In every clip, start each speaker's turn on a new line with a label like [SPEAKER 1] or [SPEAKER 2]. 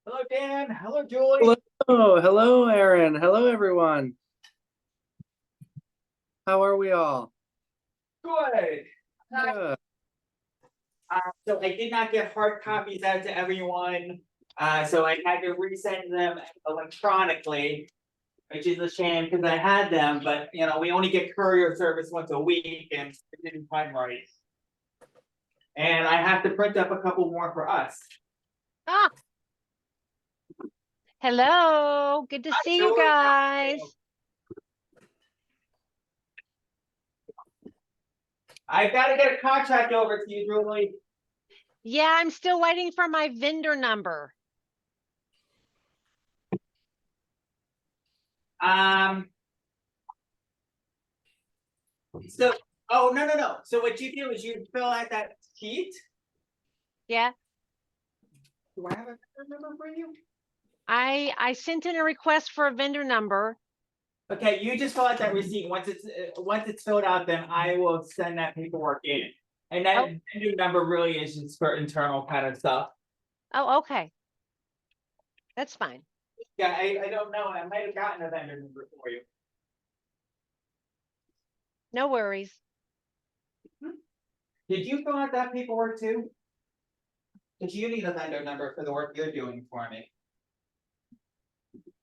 [SPEAKER 1] Hello, Dan. Hello, Julie.
[SPEAKER 2] Hello, Aaron. Hello, everyone. How are we all?
[SPEAKER 1] Good.
[SPEAKER 2] Good.
[SPEAKER 1] So I did not get hard copies out to everyone. So I had to resend them electronically, which is a shame because I had them, but we only get courier service once a week and it didn't time right. And I have to print up a couple more for us.
[SPEAKER 3] Ah, hello. Good to see you
[SPEAKER 1] Julie, how are
[SPEAKER 3] guys.
[SPEAKER 1] you? I've got to get a contract over to you, Julie.
[SPEAKER 3] Yeah, I'm still waiting for my vendor number.
[SPEAKER 1] So, oh, no. So what you do is you fill out that sheet.
[SPEAKER 3] Yeah,
[SPEAKER 1] Do I have a number for you?
[SPEAKER 3] I sent in a request for a vendor number.
[SPEAKER 1] Okay, you just fill out that receipt. Once it's filled out, then I will send that paperwork in. And that
[SPEAKER 3] Oh.
[SPEAKER 1] new number really is just for internal kind of stuff.
[SPEAKER 3] Oh, okay. That's fine.
[SPEAKER 1] Yeah, I don't know. I might have gotten a vendor number for you.
[SPEAKER 3] No worries.
[SPEAKER 1] Did you fill out that paperwork too? Did you need a vendor number for the work you're doing for me?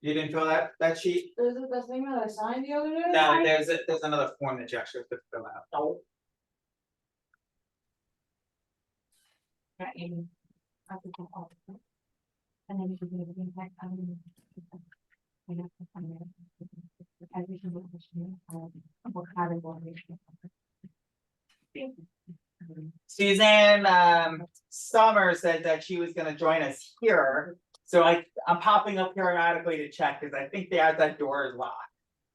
[SPEAKER 1] You didn't fill out that sheet?
[SPEAKER 4] Is it the thing that I signed the other day?
[SPEAKER 1] No, there's another form that you actually have to fill out.
[SPEAKER 4] No. Right, Amy. I think I'll call it. And then you can give it back. I have to find it. Every single question, what category.
[SPEAKER 1] Suzanne Summer said that she was gonna join us here. So I'm popping up periodically to check because I think the outside door is locked.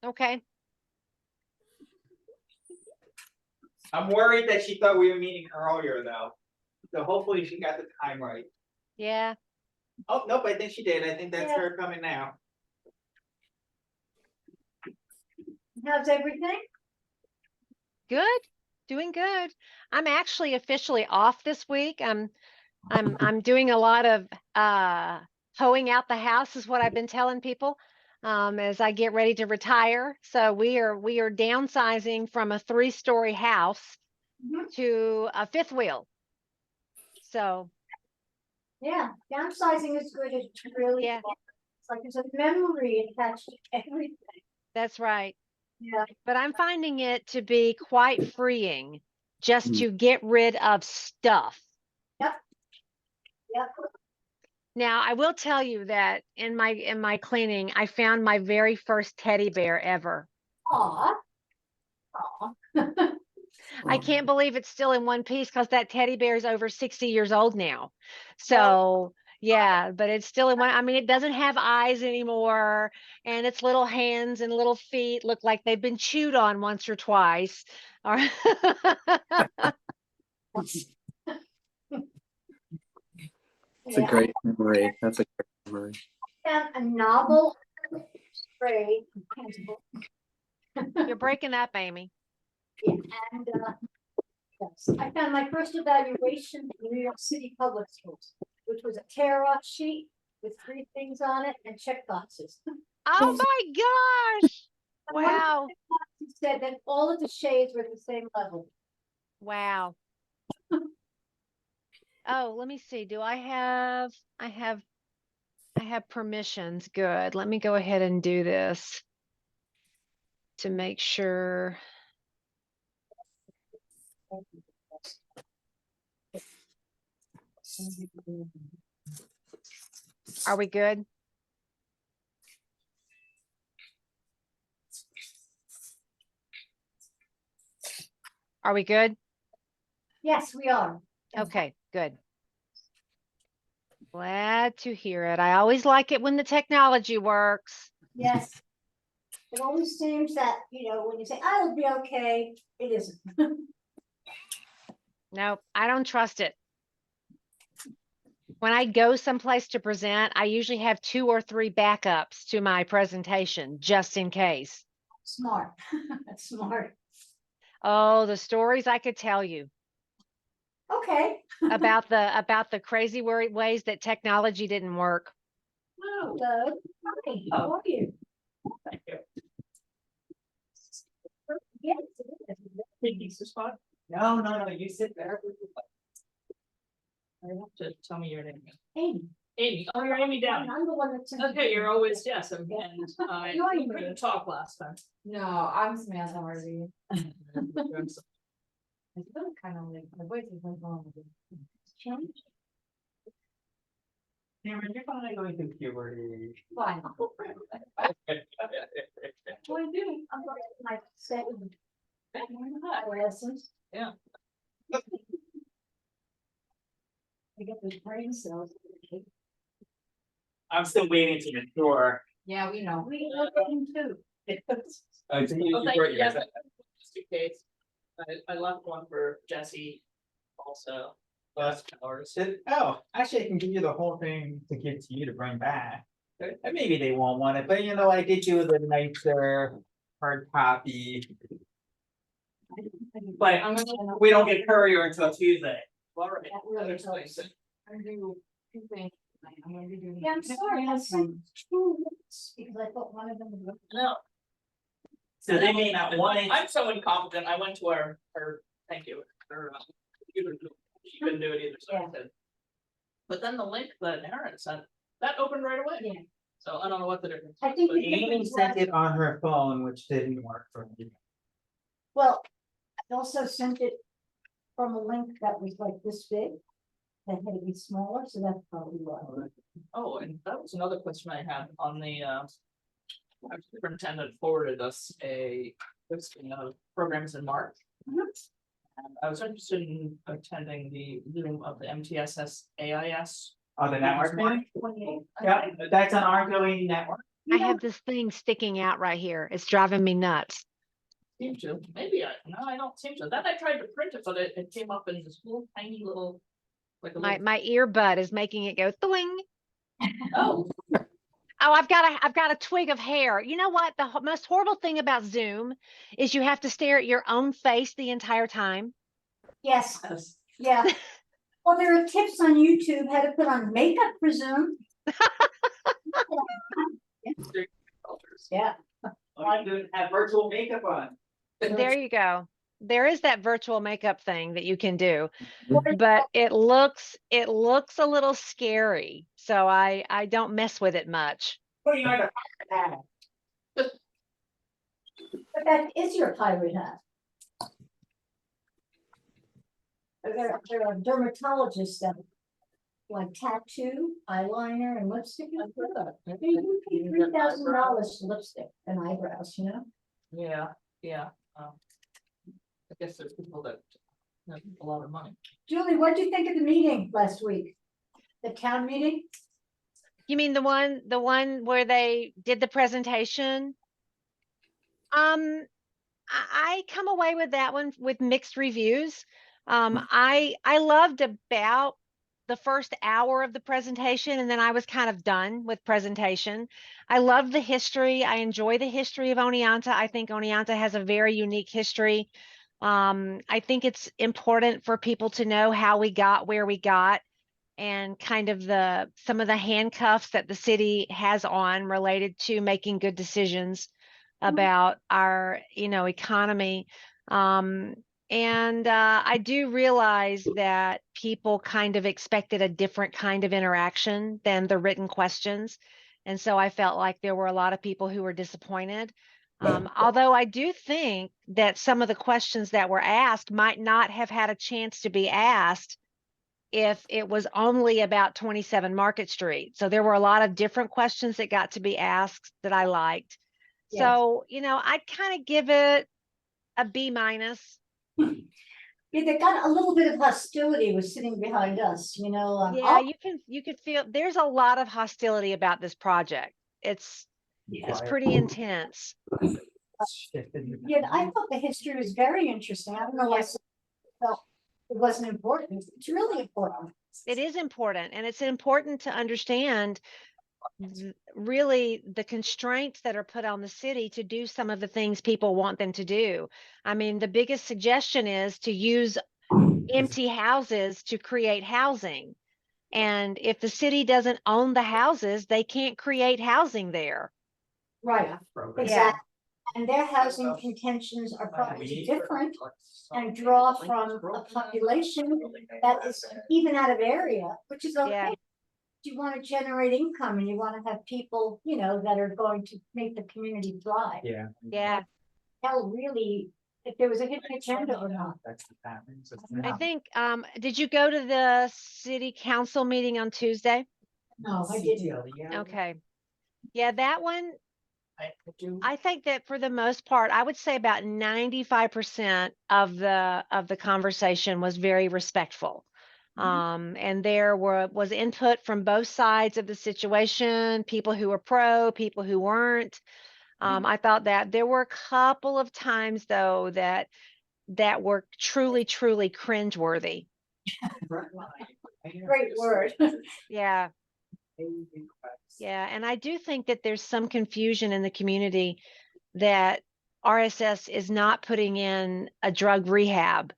[SPEAKER 3] Okay.
[SPEAKER 1] I'm worried that she thought we were meeting earlier though. So hopefully she got the time right.
[SPEAKER 3] Yeah.
[SPEAKER 1] Oh, nope, I think she did. I think that's her coming now.
[SPEAKER 4] How's everything?
[SPEAKER 3] Good. Doing good. I'm actually officially off this week. I'm doing a lot of hoeing out the house is what I've been telling people as I get ready to retire. So we are downsizing from a 3-story house to a fifth wheel. So
[SPEAKER 4] Yeah, downsizing is good. It's really
[SPEAKER 3] yeah,
[SPEAKER 4] fun. It's like there's a memory attached to everything.
[SPEAKER 3] that's right.
[SPEAKER 4] Yeah.
[SPEAKER 3] But I'm finding it to be quite freeing just to get rid of stuff.
[SPEAKER 4] Yep. Yep.
[SPEAKER 3] Now, I will tell you that in my cleaning, I found my very first teddy bear ever.
[SPEAKER 4] Aw. Aw.
[SPEAKER 3] I can't believe it's still in one piece because that teddy bear is over 60 years old now. So yeah, but it's still in one. I mean, it doesn't have eyes anymore, and its little hands and little feet look like they've been chewed on once or twice.
[SPEAKER 2] It's a great memory. That's a great memory.
[SPEAKER 4] Found a novel spray.
[SPEAKER 3] You're breaking up, Amy.
[SPEAKER 4] Yeah, and yes, I found my first evaluation in New York City Public Schools, which was a tear-off sheet with 3 things on it and check boxes.
[SPEAKER 3] Oh my gosh! Wow!
[SPEAKER 4] He said that all of the shades were at the same level.
[SPEAKER 3] Wow. Oh, let me see. Do I have permissions. Good. Let me go ahead and do this to make sure. Are we good? Are we good?
[SPEAKER 4] Yes, we are.
[SPEAKER 3] Okay, good. Glad to hear it. I always like it when the technology works.
[SPEAKER 4] Yes. It always seems that, when you say, I'll be okay, it isn't.
[SPEAKER 3] Nope, I don't trust it. When I go someplace to present, I usually have 2 or 3 backups to my presentation just in case.
[SPEAKER 4] Smart. That's smart.
[SPEAKER 3] Oh, the stories I could tell you.
[SPEAKER 4] Okay.
[SPEAKER 3] about the crazy ways that technology didn't work.
[SPEAKER 4] Hello. Hi, how are you?
[SPEAKER 1] Thank you.
[SPEAKER 4] Yes, it is.
[SPEAKER 5] Pizza spot?
[SPEAKER 1] No, you sit there.
[SPEAKER 5] Just tell me your name.
[SPEAKER 4] Amy.
[SPEAKER 5] Amy, oh, you're Amy Down.
[SPEAKER 4] I'm the one that's.
[SPEAKER 5] Okay, you're always, yes, and I
[SPEAKER 4] You are
[SPEAKER 5] we
[SPEAKER 4] Amy.
[SPEAKER 5] couldn't talk last time.
[SPEAKER 4] No, I'm Samantha Harvey. I feel kind of like, my voice is like wrong with it. Change?
[SPEAKER 1] Cameron, you're finally going through puberty.
[SPEAKER 4] Fine. What are you doing? I'm going to my second. Lessons.
[SPEAKER 5] Yeah.
[SPEAKER 4] I get those brain cells.
[SPEAKER 1] I'm still waiting to mature.
[SPEAKER 4] Yeah, we know. We know them too.
[SPEAKER 1] So you
[SPEAKER 5] Oh, thank
[SPEAKER 1] brought
[SPEAKER 5] you,
[SPEAKER 1] your-
[SPEAKER 5] yes, just in case. I left one for Jesse also. Last hours.
[SPEAKER 1] Oh, actually, I can give you the whole thing to give to you to bring back. And maybe they won't want it, but I did you the nicer hard copy. But
[SPEAKER 4] I'm gonna.
[SPEAKER 1] we don't get courier until Tuesday.
[SPEAKER 5] All right,
[SPEAKER 4] That really
[SPEAKER 5] that explains
[SPEAKER 4] helps.
[SPEAKER 5] it.
[SPEAKER 4] I'm gonna do two things. I'm gonna be doing. Yeah, I'm sorry, I sent 2 minutes because I thought one of them was.
[SPEAKER 5] No,
[SPEAKER 1] So they may not want it.
[SPEAKER 5] I'm so incompetent. I went to our, thank you, her, computer, she couldn't do it either, so I
[SPEAKER 4] Yeah.
[SPEAKER 5] said. But then the link that Aaron sent, that opened right away.
[SPEAKER 4] Yeah.
[SPEAKER 5] So I don't know what the difference.
[SPEAKER 4] I
[SPEAKER 5] is,
[SPEAKER 4] think
[SPEAKER 5] but-
[SPEAKER 4] the
[SPEAKER 1] Amy
[SPEAKER 4] difference
[SPEAKER 1] sent
[SPEAKER 4] was-
[SPEAKER 1] it on her phone, which didn't work for me.
[SPEAKER 4] Well, I also sent it from a link that was like this big. That had to be smaller, so that's probably why.
[SPEAKER 5] Oh, and that was another question I had on the, our superintendent forwarded us a listing of programs in March. And I was interested in attending the Zoom of the MTSS AIS.
[SPEAKER 1] On the network meeting?
[SPEAKER 4] 28.
[SPEAKER 1] Yeah, that's an ongoing network.
[SPEAKER 3] I have this thing sticking out right here. It's driving me nuts.
[SPEAKER 5] Seem to, maybe no, I don't seem to. Then I tried to print it, but it came up in this little tiny little, like a
[SPEAKER 3] My
[SPEAKER 5] little,
[SPEAKER 3] my earbud is making it go thwing.
[SPEAKER 5] oh,
[SPEAKER 3] Oh, I've got a twig of hair. You know what? The most horrible thing about Zoom is you have to stare at your own face the entire time.
[SPEAKER 4] Yes,
[SPEAKER 5] yes.
[SPEAKER 4] yeah. Well, there are tips on YouTube how to put on makeup for Zoom. Yeah.
[SPEAKER 1] All you do is have virtual makeup on.
[SPEAKER 3] There you go. There is that virtual makeup thing that you can do, but it looks a little scary. So I don't mess with it much.
[SPEAKER 1] Putting on a hat.
[SPEAKER 4] But that is your pirate hat. There are dermatologists that like tattoo, eyeliner and lipstick. And you pay $3,000 for lipstick and eyebrows, you know?
[SPEAKER 5] Yeah. I guess there's people that have a lot of money.
[SPEAKER 4] Julie, what did you think of the meeting last week? The town meeting?
[SPEAKER 3] You mean the one where they did the presentation? I come away with that one with mixed reviews. I loved about the first hour of the presentation, and then I was kind of done with presentation. I love the history. I enjoy the history of Oneonta. I think Oneonta has a very unique history. I think it's important for people to know how we got where we got and kind of some of the handcuffs that the city has on related to making good decisions about our, economy. And I do realize that people kind of expected a different kind of interaction than the written questions. And so I felt like there were a lot of people who were disappointed. Although I do think that some of the questions that were asked might not have had a chance to be asked if it was only about 27 Market Street. So there were a lot of different questions that got to be asked that I liked.
[SPEAKER 4] Yes.
[SPEAKER 3] So, I'd kind of give it a B minus.
[SPEAKER 4] Yeah, they got a little bit of hostility was sitting behind us, you know.
[SPEAKER 3] Yeah, you could feel there's a lot of hostility about this project. It's pretty intense.
[SPEAKER 4] Yeah, I thought the history was very interesting. I don't know why some felt it wasn't important. It's really important.
[SPEAKER 3] It is important, and it's important to understand really the constraints that are put on the city to do some of the things people want them to do. I mean, the biggest suggestion is to use empty houses to create housing. And if the city doesn't own the houses, they can't create housing there.
[SPEAKER 4] Right,
[SPEAKER 1] Program.
[SPEAKER 4] exactly. And their housing intentions are probably different and draw from a population that is even out of area, which is okay.
[SPEAKER 3] Yeah.
[SPEAKER 4] You want to generate income and you want to have people, you know, that are going to make the community thrive.
[SPEAKER 1] Yeah.
[SPEAKER 3] Yeah.
[SPEAKER 4] Hell, really, if there was a hidden agenda or not.
[SPEAKER 1] That's the pattern. So it's
[SPEAKER 3] I
[SPEAKER 1] not-
[SPEAKER 3] think, did you go to the city council meeting on Tuesday?
[SPEAKER 4] No, I didn't.
[SPEAKER 1] Yeah.
[SPEAKER 3] Okay. Yeah, that one,
[SPEAKER 5] I do.
[SPEAKER 3] I think that for the most part, I would say about 95% of the conversation was very respectful. And there was input from both sides of the situation, people who were pro, people who weren't. I thought that there were a couple of times though that were truly, truly cringeworthy.
[SPEAKER 4] Great word.
[SPEAKER 3] Yeah. Yeah, and I do think that there's some confusion in the community that RSS is not putting in a drug rehab.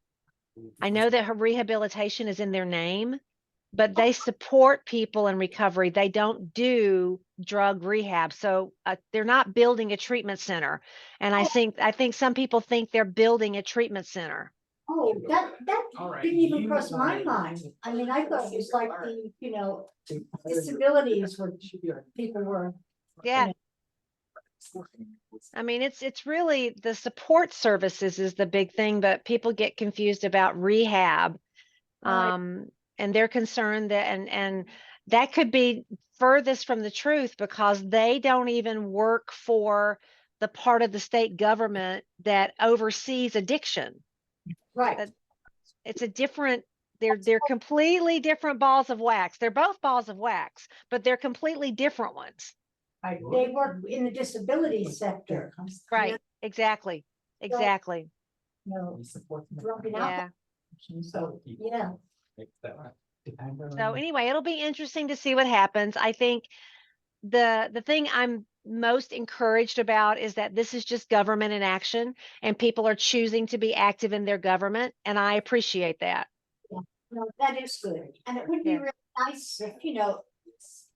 [SPEAKER 3] I know that her rehabilitation is in their name, but they support people in recovery. They don't do drug rehab. So they're not building a treatment center. And I think some people think they're building a treatment center.
[SPEAKER 4] Oh, that
[SPEAKER 1] All right.
[SPEAKER 4] didn't even cross my mind. I mean, I thought it was like the, you know, disabilities were, people were.
[SPEAKER 3] Yeah. I mean, it's really the support services is the big thing, but people get confused about rehab.
[SPEAKER 4] Right.
[SPEAKER 3] And they're concerned that and that could be furthest from the truth because they don't even work for the part of the state government that oversees addiction.
[SPEAKER 4] Right.
[SPEAKER 3] That it's a different, they're completely different balls of wax. They're both balls of wax, but they're completely different ones.
[SPEAKER 4] They work in the disability sector.
[SPEAKER 3] Right. Exactly. Exactly.
[SPEAKER 4] No, drug and
[SPEAKER 3] Yeah.
[SPEAKER 4] alcohol. So, yeah.
[SPEAKER 3] So anyway, it'll be interesting to see what happens. I think the thing I'm most encouraged about is that this is just government in action and people are choosing to be active in their government. And I appreciate that.
[SPEAKER 4] No, that is good. And it would be
[SPEAKER 3] Yeah.
[SPEAKER 4] really nice if, you know,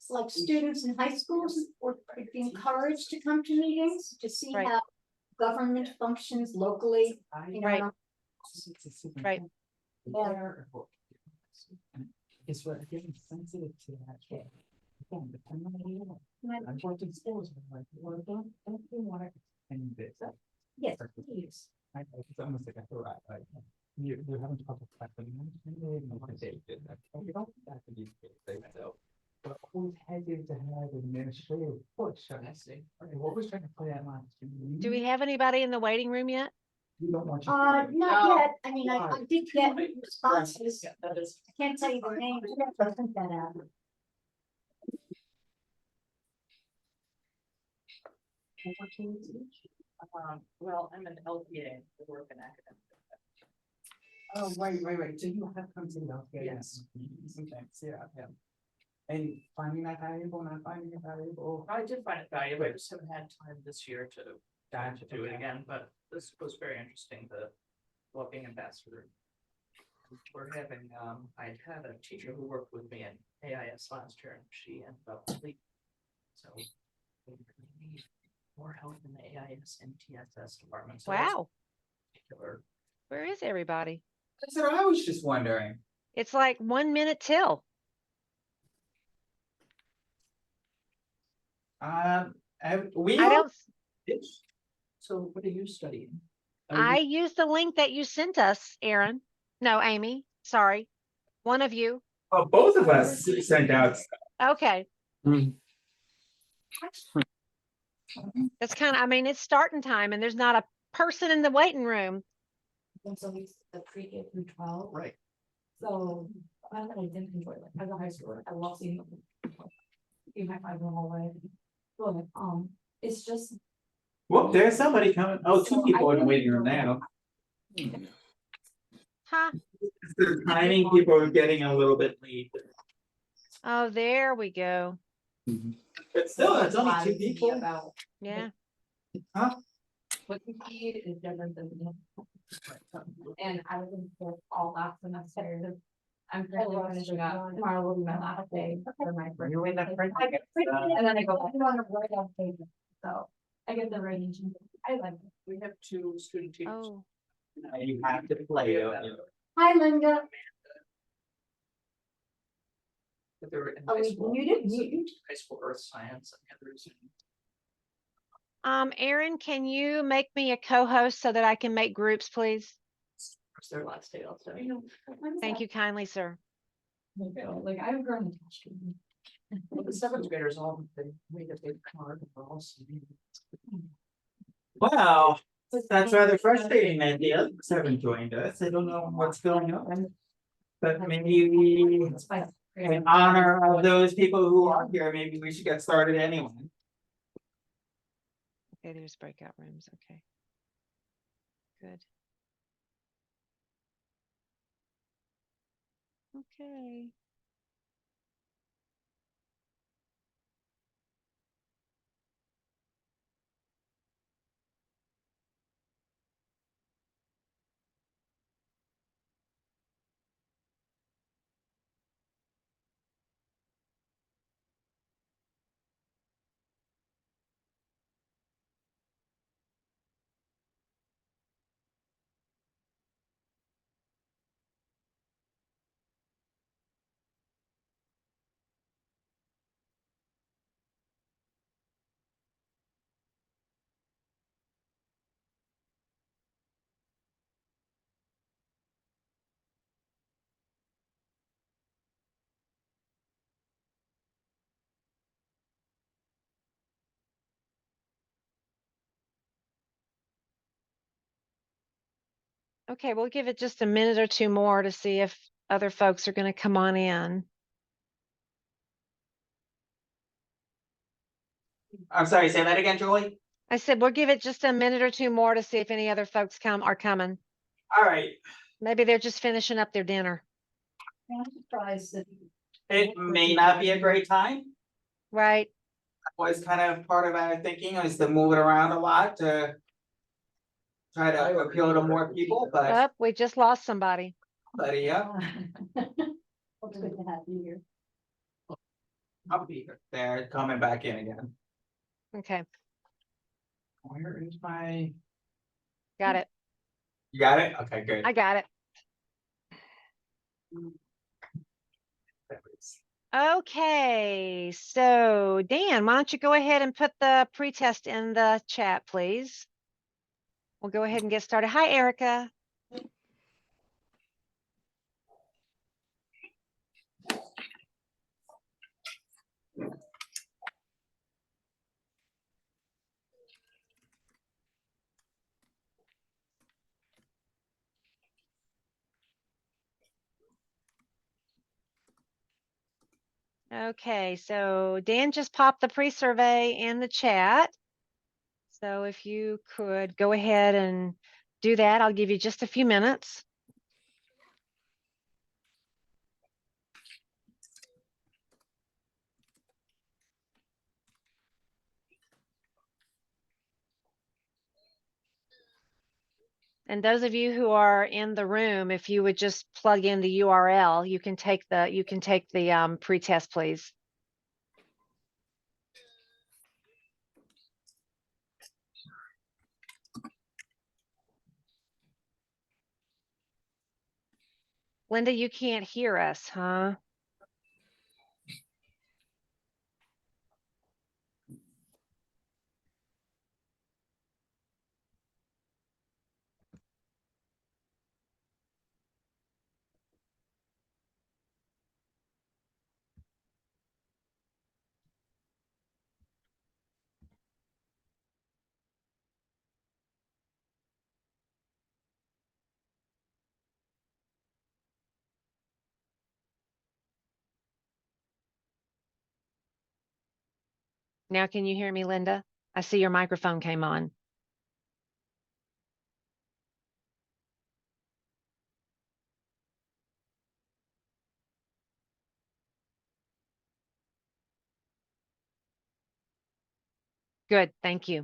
[SPEAKER 4] like students in high schools would be encouraged to come to meetings to see
[SPEAKER 3] Right.
[SPEAKER 4] how government functions locally, you know.
[SPEAKER 3] Right. Right.
[SPEAKER 4] Yeah.
[SPEAKER 1] It's what getting sensitive to that. Again, depending on the area. I've worked in schools where I'm like, well, don't you want to extend this?
[SPEAKER 4] Yes, please.
[SPEAKER 1] It's almost like a threat, like you're having trouble practicing. You don't have to be safe, though. But who's headed to have an administrative push? I see. Okay, what was trying to play that line?
[SPEAKER 3] Do we have anybody in the waiting room yet?
[SPEAKER 1] You don't want.
[SPEAKER 4] Not yet. I mean, I did get responses.
[SPEAKER 5] Yeah, that is.
[SPEAKER 4] I can't tell you the name. I sent that out.
[SPEAKER 5] Well, I'm an LPA, I work in academic.
[SPEAKER 1] Oh, right. So you have come to the healthcare.
[SPEAKER 5] Yes.
[SPEAKER 1] Sometimes, yeah. And finding that valuable, not finding it valuable.
[SPEAKER 5] I did find it valuable, I just haven't had time this year to
[SPEAKER 1] Gotcha.
[SPEAKER 5] do it again, but this was very interesting, the walking ambassador. We're having, I had a teacher who worked with me in AIS last year, and she ended up leaving. So we need more help in the AIS and TSS department. So that's
[SPEAKER 3] Wow.
[SPEAKER 5] particular.
[SPEAKER 3] Where is everybody?
[SPEAKER 1] That's what I was just wondering.
[SPEAKER 3] It's like 1 minute till.
[SPEAKER 1] We
[SPEAKER 3] I don't,
[SPEAKER 5] So what are you studying?
[SPEAKER 3] I used the link that you sent us, Aaron. No, Amy, sorry. One of you.
[SPEAKER 1] both of us sent out.
[SPEAKER 3] Okay.
[SPEAKER 2] Hmm.
[SPEAKER 3] That's kind of, I mean, it's starting time and there's not a person in the waiting room.
[SPEAKER 4] And so it's the pre-K through 12.
[SPEAKER 5] Right.
[SPEAKER 4] So I didn't enjoy it. As a high schooler, I love seeing them. You might find them all right. But it's just.
[SPEAKER 1] Well, there's somebody coming. Oh, two people in the waiting room now.
[SPEAKER 3] Huh?
[SPEAKER 1] The timing, people are getting a little bit late.
[SPEAKER 3] Oh, there we go.
[SPEAKER 1] But still, it's only two people.
[SPEAKER 4] About
[SPEAKER 3] Yeah.
[SPEAKER 1] Huh?
[SPEAKER 4] what you need is different than. And I was in for all last semester. I'm currently finishing up. Tomorrow will be my last day for my first.
[SPEAKER 1] You in the
[SPEAKER 4] day.
[SPEAKER 1] first-
[SPEAKER 4] And then I go back to on a work on paper. So I get the range. I like it.
[SPEAKER 5] We have two student teams.
[SPEAKER 3] Oh,
[SPEAKER 1] You have to play, don't you?
[SPEAKER 4] Hi, Linda.
[SPEAKER 5] But they're in
[SPEAKER 4] Oh,
[SPEAKER 5] high
[SPEAKER 4] we
[SPEAKER 5] school.
[SPEAKER 4] muted
[SPEAKER 5] One's in
[SPEAKER 4] you.
[SPEAKER 5] High school earth science and the others in
[SPEAKER 3] Erin, can you make me a co-host so that I can make groups, please?
[SPEAKER 5] it's their last day also.
[SPEAKER 3] Thank you kindly, sir.
[SPEAKER 4] Like I've grown attached to them.
[SPEAKER 5] Well, the seventh graders all, they made a big card and we're all singing.
[SPEAKER 1] Wow, that's rather frustrating that the others haven't joined us. I don't know what's going on. But maybe we,
[SPEAKER 4] It's fine.
[SPEAKER 1] in honor of those people who are here, maybe we should get started anyway.
[SPEAKER 3] Okay, there's breakout rooms. Okay. Good. Okay. Okay, we'll give it just a minute or two more to see if other folks are going to come on in.
[SPEAKER 1] I'm sorry, say that again, Julie?
[SPEAKER 3] I said we'll give it just a minute or two more to see if any other folks are coming.
[SPEAKER 1] All right,
[SPEAKER 3] Maybe they're just finishing up their dinner.
[SPEAKER 4] I'm surprised that.
[SPEAKER 1] it may not be a great time.
[SPEAKER 3] Right.
[SPEAKER 1] Was kind of part of our thinking is to move it around a lot to. Try to appeal to more people, but
[SPEAKER 3] Oh, we just lost somebody.
[SPEAKER 1] yeah,
[SPEAKER 4] Well, it's good to have you here.
[SPEAKER 1] I'll be here. They're coming back in again.
[SPEAKER 3] Okay,
[SPEAKER 1] Where is my?
[SPEAKER 3] got it.
[SPEAKER 1] You got it? Okay, good.
[SPEAKER 3] I got it. Okay, so Dan, why don't you go ahead and put the pretest in the chat, please? We'll go ahead and get started. Hi, Erica. Okay, so Dan just popped the pre-survey in the chat. So if you could go ahead and do that, I'll give you just a few minutes. And those of you who are in the room, if you would just plug in the URL, you can take the pre-test, please. Linda, you can't hear us, huh? Now, can you hear me, Linda? I see your microphone came on. Good, thank you.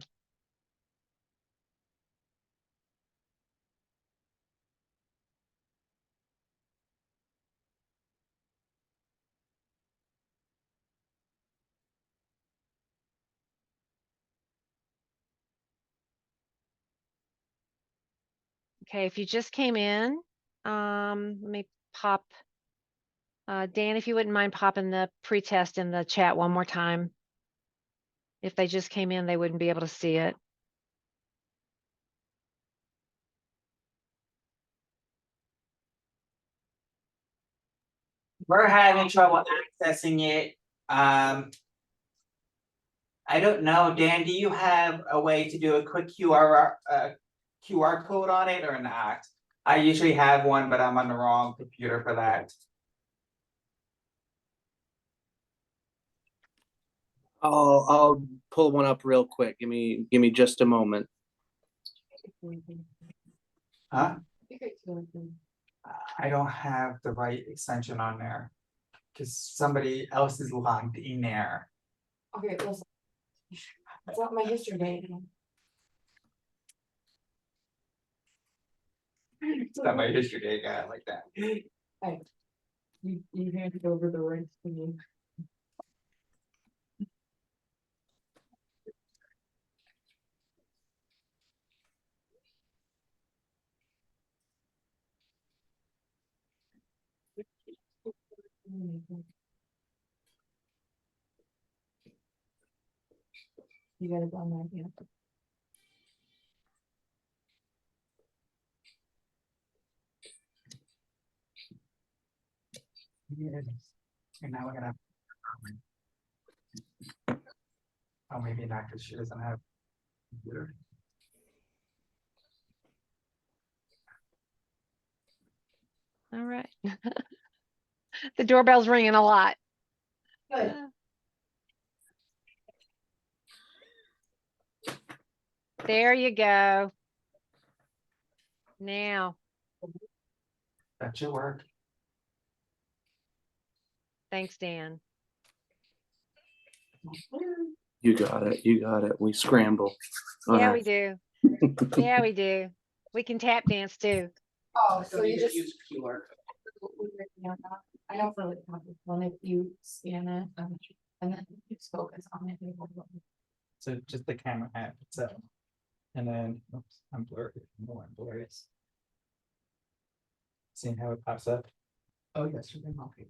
[SPEAKER 3] Okay, if you just came in, let me pop. Dan, if you wouldn't mind popping the pretest in the chat one more time. If they just came in, they wouldn't be able to see it.
[SPEAKER 1] We're having trouble accessing it. I don't know, Dan, do you have a way to do a quick QR code on it or not? I usually have one, but I'm on the wrong computer for that.
[SPEAKER 2] I'll pull one up real quick. Give me just a moment.
[SPEAKER 1] Huh?
[SPEAKER 4] Okay, so,
[SPEAKER 1] I don't have the right extension on there. Cause somebody else is logged in there.
[SPEAKER 4] okay, listen. It's not my history date.
[SPEAKER 1] It's not my history data guy like that.
[SPEAKER 4] You handed over the rights to me. You got it on that, yeah.
[SPEAKER 1] And now we're gonna. Oh, maybe not, cause she doesn't have. a computer.
[SPEAKER 3] All right. The doorbell's ringing a lot.
[SPEAKER 4] Good.
[SPEAKER 3] There you go. Now,
[SPEAKER 1] That should work.
[SPEAKER 3] thanks, Dan.
[SPEAKER 2] You got it. You got it. We scramble. All
[SPEAKER 3] Yeah,
[SPEAKER 2] right.
[SPEAKER 3] we do. Yeah, we do. We can tap dance too.
[SPEAKER 4] Oh, so you just.
[SPEAKER 1] use QR.
[SPEAKER 4] I don't really have this one if you scan it, and then you just focus on it.
[SPEAKER 1] So just the camera app itself. And then, oops, I'm blurry, more blurry. Seeing how it pops up? Oh, yes, you're okay.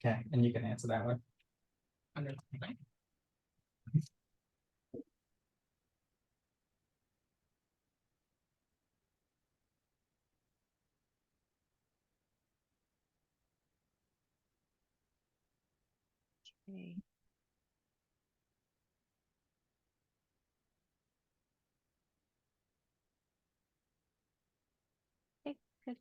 [SPEAKER 1] Okay, and you can answer that one. Under.
[SPEAKER 3] Okay. Okay, good.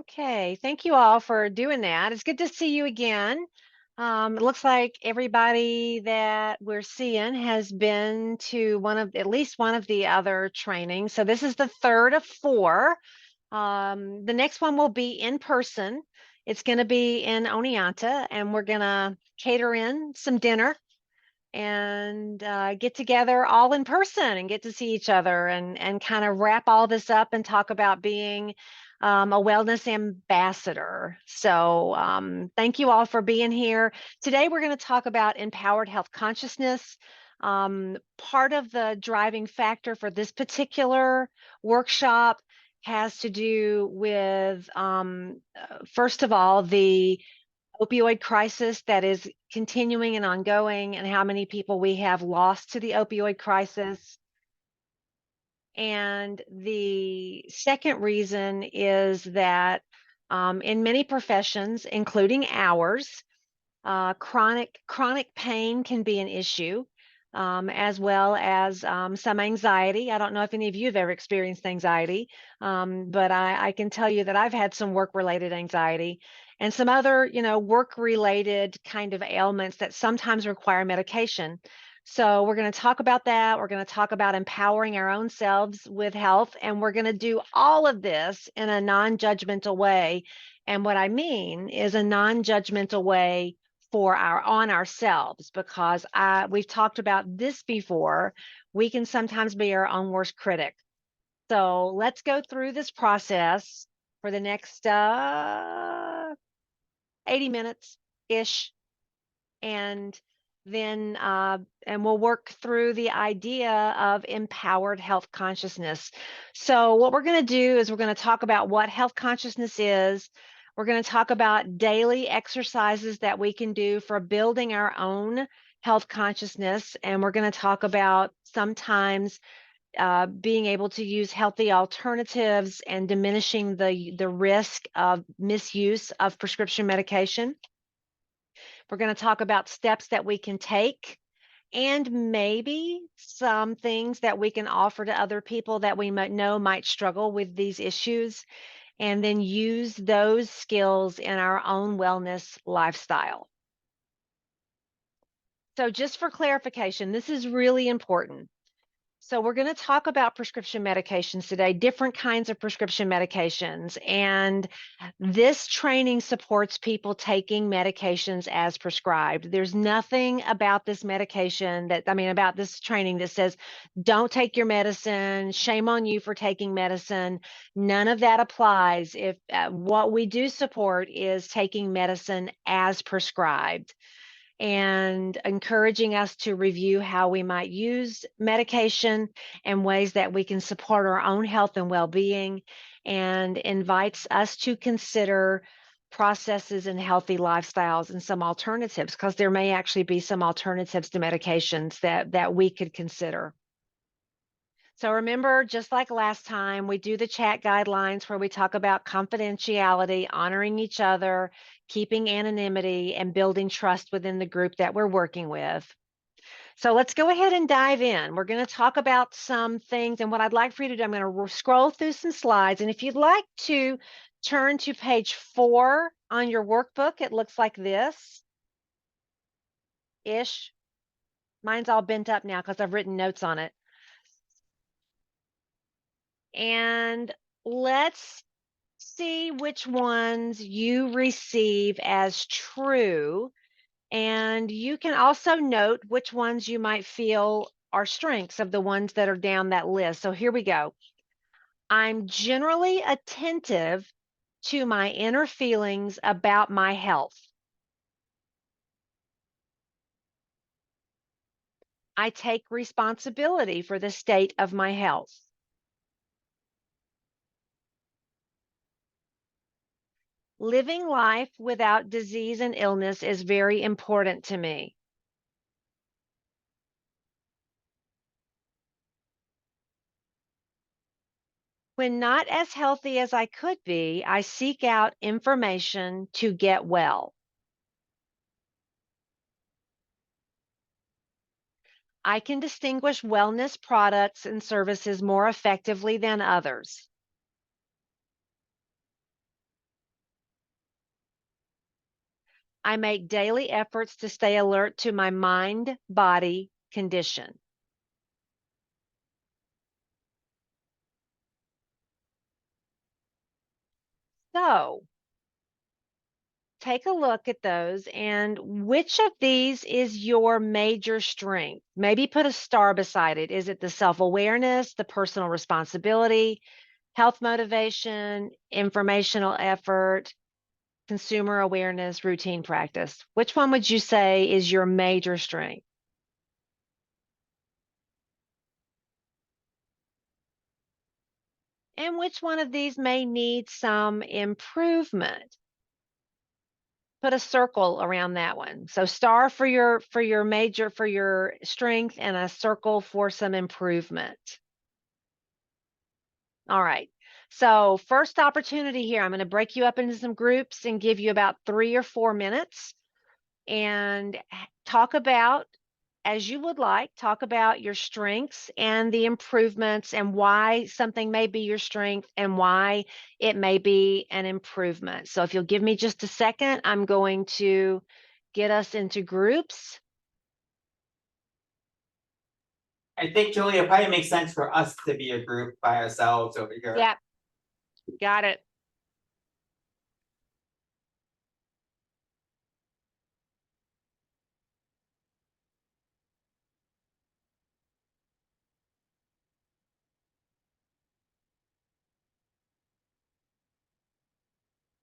[SPEAKER 3] Okay, thank you all for doing that. It's good to see you again. It looks like everybody that we're seeing has been to at least one of the other trainings. So this is the third of 4. The next one will be in person. It's going to be in Oneonta, and we're going to cater in some dinner and get together all in person and get to see each other and kind of wrap all this up and talk about being a wellness ambassador. So thank you all for being here. Today we're going to talk about empowered health consciousness. Part of the driving factor for this particular workshop has to do with, first of all, the opioid crisis that is continuing and ongoing, and how many people we have lost to the opioid crisis. And the second reason is that in many professions, including ours, chronic pain can be an issue, as well as some anxiety. I don't know if any of you have ever experienced anxiety, but I can tell you that I've had some work-related anxiety and some other, work-related kind of ailments that sometimes require medication. So we're going to talk about that. We're going to talk about empowering our own selves with health, and we're going to do all of this in a non-judgmental way. And what I mean is a non-judgmental way on ourselves, because we've talked about this before. We can sometimes be our own worst critic. So let's go through this process for the next 80 minutes ish, and then and we'll work through the idea of empowered health consciousness. So what we're going to do is we're going to talk about what health consciousness is. We're going to talk about daily exercises that we can do for building our own health consciousness, and we're going to talk about sometimes being able to use healthy alternatives and diminishing the risk of misuse of prescription medication. We're going to talk about steps that we can take, and maybe some things that we can offer to other people that we might struggle with these issues, and then use those skills in our own wellness lifestyle. So just for clarification, this is really important. So we're going to talk about prescription medications today, different kinds of prescription medications. And this training supports people taking medications as prescribed. There's nothing about this about this training that says, don't take your medicine, shame on you for taking medicine. None of that applies. If what we do support is taking medicine as prescribed, and encouraging us to review how we might use medication and ways that we can support our own health and well-being, and invites us to consider processes and healthy lifestyles and some alternatives, because there may actually be some alternatives to medications that we could consider. So remember, just like last time, we do the chat guidelines where we talk about confidentiality, honoring each other, keeping anonymity, and building trust within the group that we're working with. So let's go ahead and dive in. We're going to talk about some things, and what I'd like for you to do, I'm going to scroll through some slides, and if you'd like to turn to page 4 on your workbook, it looks like this-ish. Mine's all bent up now because I've written notes on it. And let's see which ones you receive as true. And you can also note which ones you might feel are strengths of the ones that are down that list. So here we go. I'm generally attentive to my inner feelings about my health. I take responsibility for the state of my health. Living life without disease and illness is very important to me. When not as healthy as I could be, I seek out information to get well. I can distinguish wellness products and services more effectively than others. I make daily efforts to stay alert to my mind-body condition. So, take a look at those and which of these is your major strength? Maybe put a star beside it. Is it the self-awareness, the personal responsibility, health motivation, informational effort, consumer awareness, routine practice? Which one would you say is your major strength? And which one of these may need some improvement? Put a circle around that one. So star for your major, for your strength, and a circle for some improvement. All right. So first opportunity here, I'm going to break you up into some groups and give you about 3 or 4 minutes and talk about, as you would like, talk about your strengths and the improvements and why something may be your strength and why it may be an improvement. So if you'll give me just a second, I'm going to get us into groups.
[SPEAKER 1] I think, Julie, it probably makes sense for us to be a group by ourselves over here.
[SPEAKER 3] Yep, got it.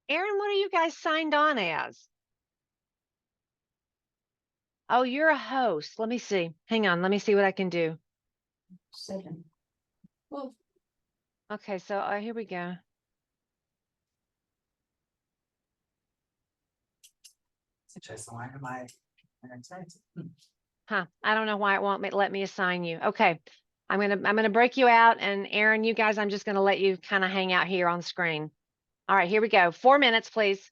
[SPEAKER 3] Aaron, what are you guys signed on as? Oh, you're a host. Let me see. Hang on. Let me see what I can do.
[SPEAKER 4] 7.
[SPEAKER 5] Well,
[SPEAKER 3] Okay, so here we go.
[SPEAKER 1] It's interesting. Why am I?
[SPEAKER 3] Huh. I don't know why it won't let me assign you. Okay. I'm gonna break you out, and Aaron, you guys, I'm just gonna let you kind of hang out here on the screen. All right, here we go. 4 minutes, please.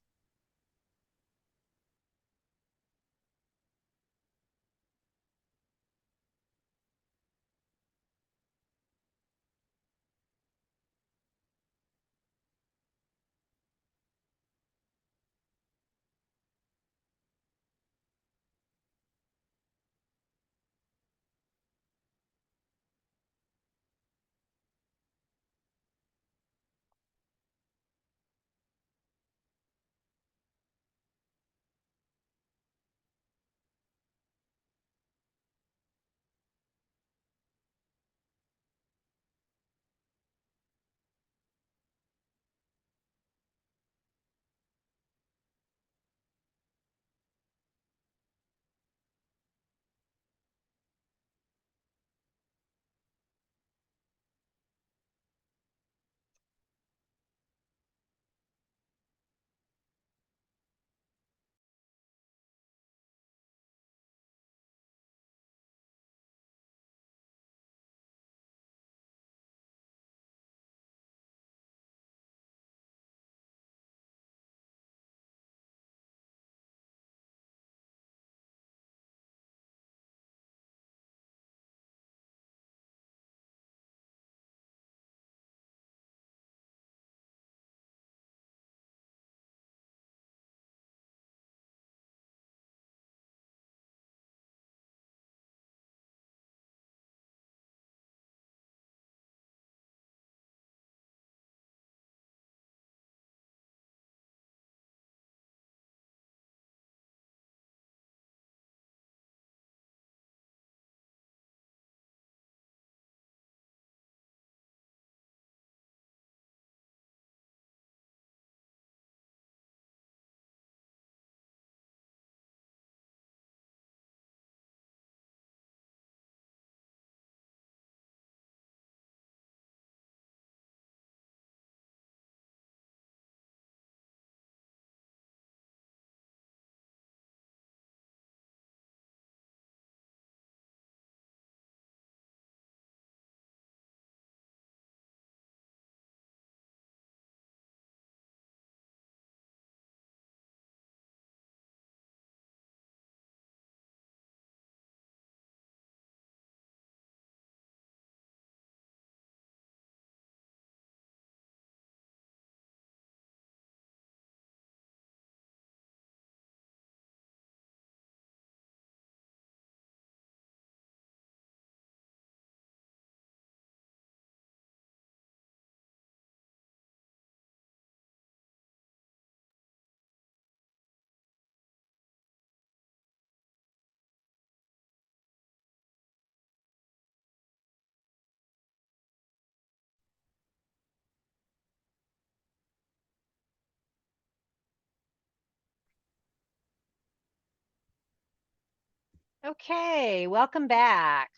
[SPEAKER 3] Okay, welcome back.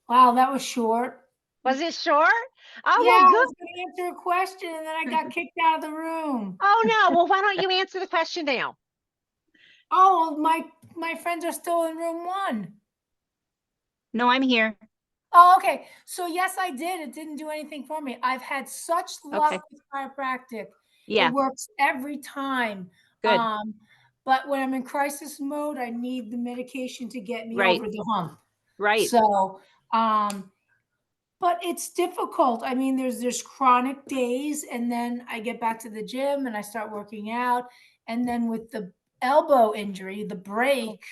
[SPEAKER 4] Wow, that was short.
[SPEAKER 3] Was it short? Oh,
[SPEAKER 4] Yeah,
[SPEAKER 3] well,
[SPEAKER 4] I
[SPEAKER 3] good.
[SPEAKER 4] was gonna answer a question and then I got kicked out of the room.
[SPEAKER 3] Oh, no. Well, why don't you answer the question now?
[SPEAKER 4] Oh, my friends are still in room 1.
[SPEAKER 6] No, I'm here.
[SPEAKER 4] Oh, okay. So yes, I did. It didn't do anything for me. I've had such luck
[SPEAKER 6] Okay.
[SPEAKER 4] with chiropractic.
[SPEAKER 6] Yeah,
[SPEAKER 4] It works every time.
[SPEAKER 6] good.
[SPEAKER 4] But when I'm in crisis mode, I need the medication to get me
[SPEAKER 6] Right.
[SPEAKER 4] over the hump.
[SPEAKER 6] Right.
[SPEAKER 4] So, but it's difficult. I mean, there's chronic days, and then I get back to the gym and I start working out. And then with the elbow injury, the break,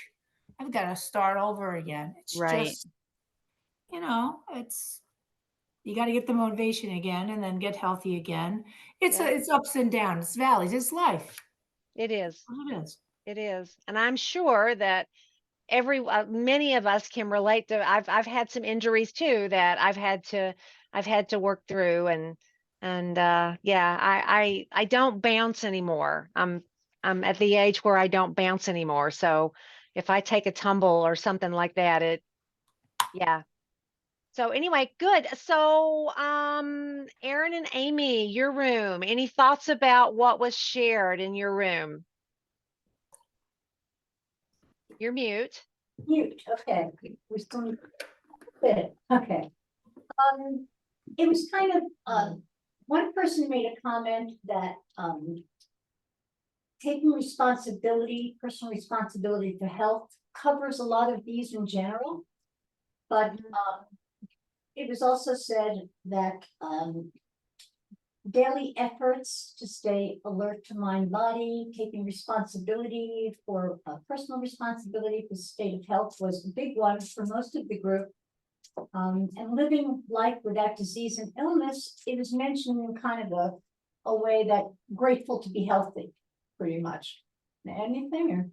[SPEAKER 4] I've got to start over again. It's
[SPEAKER 6] Right.
[SPEAKER 4] just, it's you got to get the motivation again and then get healthy again.
[SPEAKER 3] Yeah.
[SPEAKER 4] It's ups and downs, it's valleys, it's life.
[SPEAKER 3] It is.
[SPEAKER 4] It is.
[SPEAKER 3] It is. And I'm sure that many of us can relate to. I've had some injuries too that I've had to work through, and yeah, I don't bounce anymore. I'm at the age where I don't bounce anymore. So if I take a tumble or something like that, yeah. So anyway, good. So Aaron and Amy, your room. Any thoughts about what was shared in your room? You're mute.
[SPEAKER 7] Mute, okay, we're still good, okay. It was kind of, one person made a comment that, taking responsibility, personal responsibility for health covers a lot of these in general. But, it was also said that, daily efforts to stay alert to mind, body, taking responsibility for personal responsibility for state of health was a big one for most of the group. And living life without disease and illness, it was mentioned in kind of a way that grateful to be healthy, pretty much. Anything or?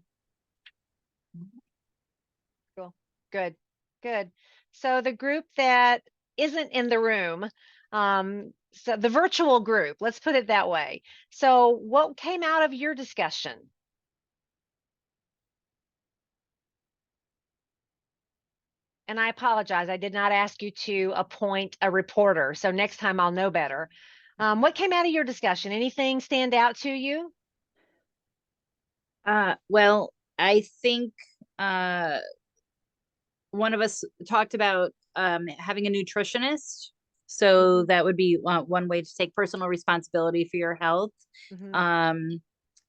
[SPEAKER 3] Cool. Good. Good. So the group that isn't in the room, so the virtual group, let's put it that way. So what came out of your discussion? And I apologize, I did not ask you to appoint a reporter, so next time I'll know better. What came out of your discussion? Anything stand out to you?
[SPEAKER 6] Well, I think one of us talked about having a nutritionist. So that would be one way to take personal responsibility for your health.
[SPEAKER 3] Mhm.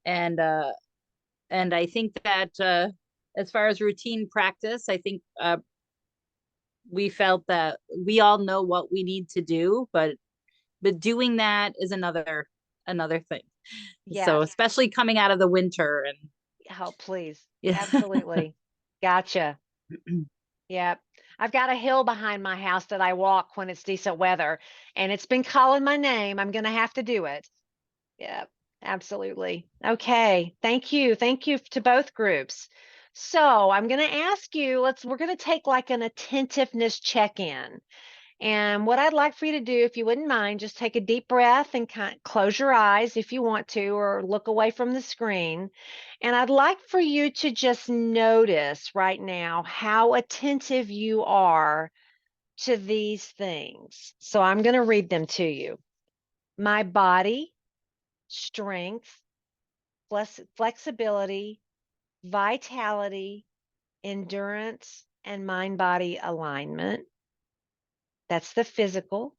[SPEAKER 6] And I think that as far as routine practice, I think we felt that we all know what we need to do, but doing that is another thing. So
[SPEAKER 3] Yes.
[SPEAKER 6] especially coming out of the winter and
[SPEAKER 3] Oh, please.
[SPEAKER 6] yeah.
[SPEAKER 3] Absolutely. Gotcha. Yep. I've got a hill behind my house that I walk when it's decent weather, and it's been calling my name. I'm going to have to do it. Yep. Absolutely. Okay. Thank you. Thank you to both groups. So I'm going to ask you, we're going to take like an attentiveness check-in. And what I'd like for you to do, if you wouldn't mind, just take a deep breath and close your eyes if you want to, or look away from the screen. And I'd like for you to just notice right now how attentive you are to these things. So I'm going to read them to you. My body, strength, flexibility, vitality, endurance, and mind-body alignment. That's the physical.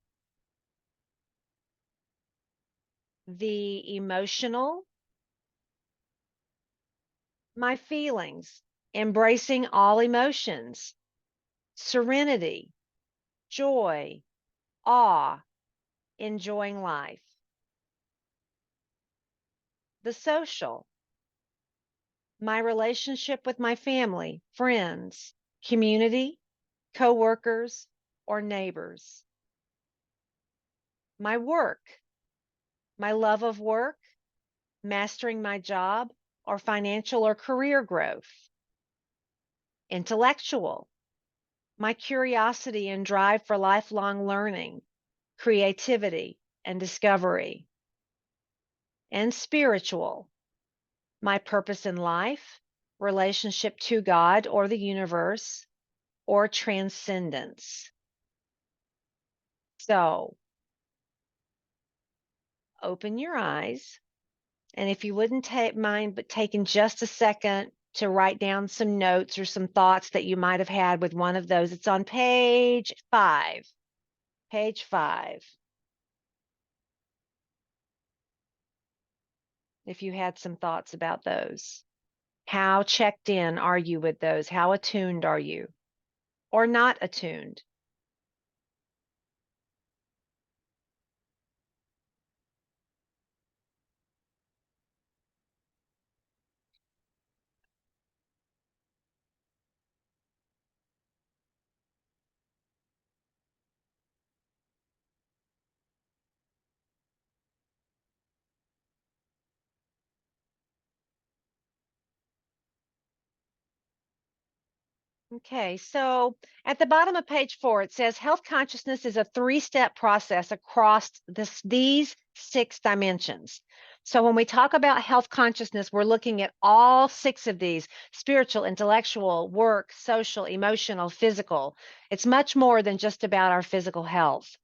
[SPEAKER 3] The emotional, my feelings, embracing all emotions, serenity, joy, awe, enjoying life. The social, my relationship with my family, friends, community, coworkers, or neighbors. My work, my love of work, mastering my job, or financial or career growth. Intellectual, my curiosity and drive for lifelong learning, creativity, and discovery. And spiritual, my purpose in life, relationship to God or the universe, or transcendence. So open your eyes. And if you wouldn't mind but taking just a second to write down some notes or some thoughts that you might have had with one of those, it's on page 5. Page 5. If you had some thoughts about those. How checked in are you with those? How attuned are you? Or not attuned? Okay, so at the bottom of page 4, it says health consciousness is a 3-step process across these 6 dimensions. So when we talk about health consciousness, we're looking at all 6 of these: spiritual, intellectual, work, social, emotional, physical. It's much more than just about our physical health.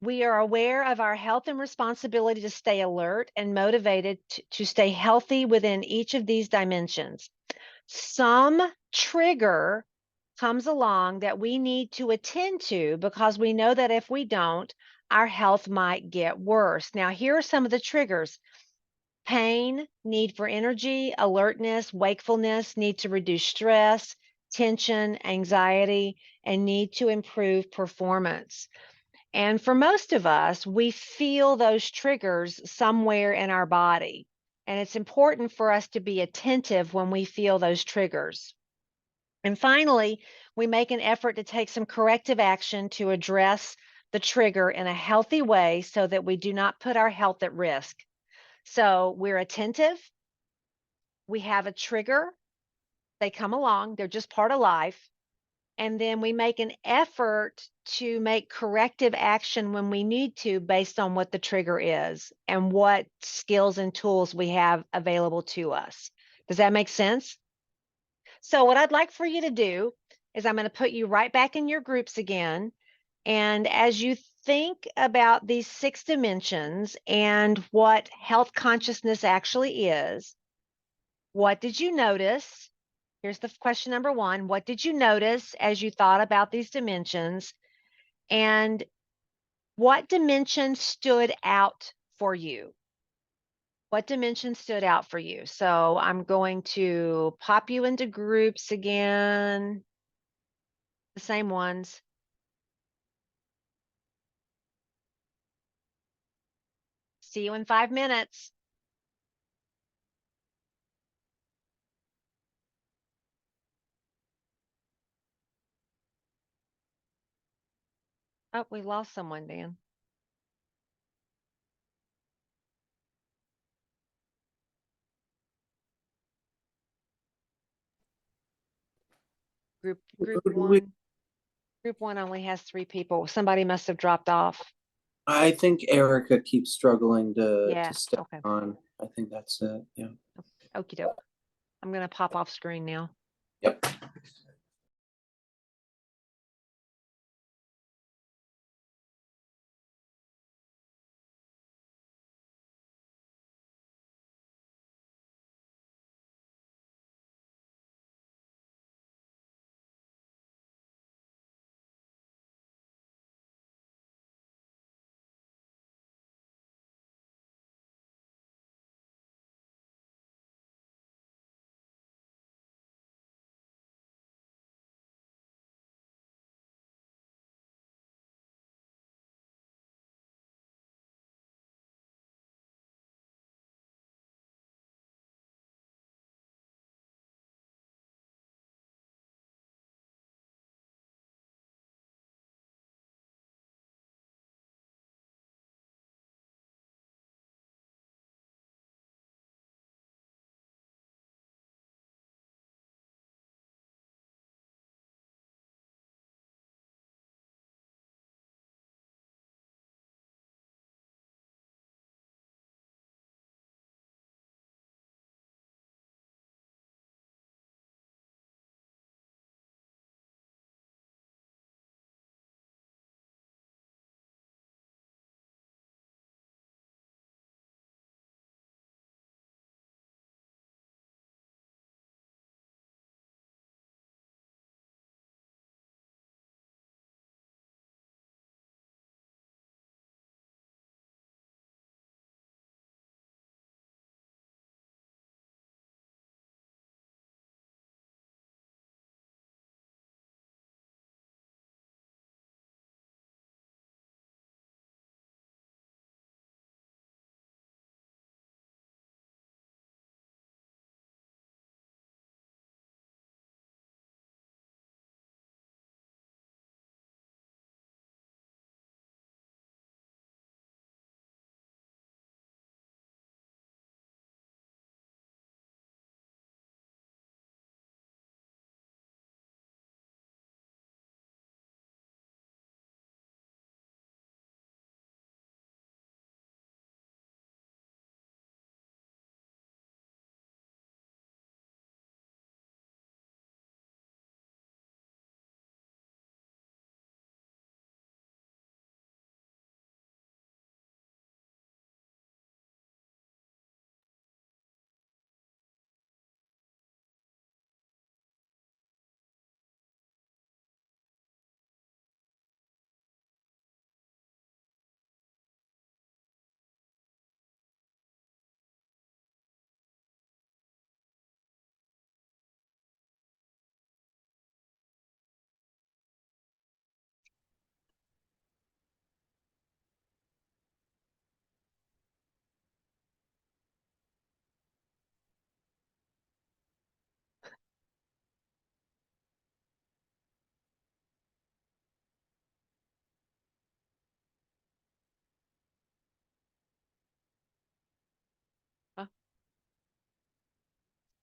[SPEAKER 3] We are aware of our health and responsibility to stay alert and motivated to stay healthy within each of these dimensions. Some trigger comes along that we need to attend to because we know that if we don't, our health might get worse. Now, here are some of the triggers: pain, need for energy, alertness, wakefulness, need to reduce stress, tension, anxiety, and need to improve performance. And for most of us, we feel those triggers somewhere in our body. And it's important for us to be attentive when we feel those triggers. And finally, we make an effort to take some corrective action to address the trigger in a healthy way so that we do not put our health at risk. So we're attentive. We have a trigger. They come along. They're just part of life. And then we make an effort to make corrective action when we need to based on what the trigger is and what skills and tools we have available to us. Does that make sense? So what I'd like for you to do is I'm going to put you right back in your groups again. And as you think about these 6 dimensions and what health consciousness actually is, what did you notice? Here's the question number 1. What did you notice as you thought about these dimensions? And what dimension stood out for you? What dimension stood out for you? So I'm going to pop you into groups again, the same ones. See you in 5 minutes. Oh, we lost someone, Dan. Group one. Group 1 only has 3 people. Somebody must have dropped off.
[SPEAKER 2] I think Erica keeps struggling
[SPEAKER 3] Yeah,
[SPEAKER 2] to stay
[SPEAKER 3] okay.
[SPEAKER 2] on. I think that's it. Yeah.
[SPEAKER 3] Okie doke. I'm going to pop off screen now.
[SPEAKER 2] Yep.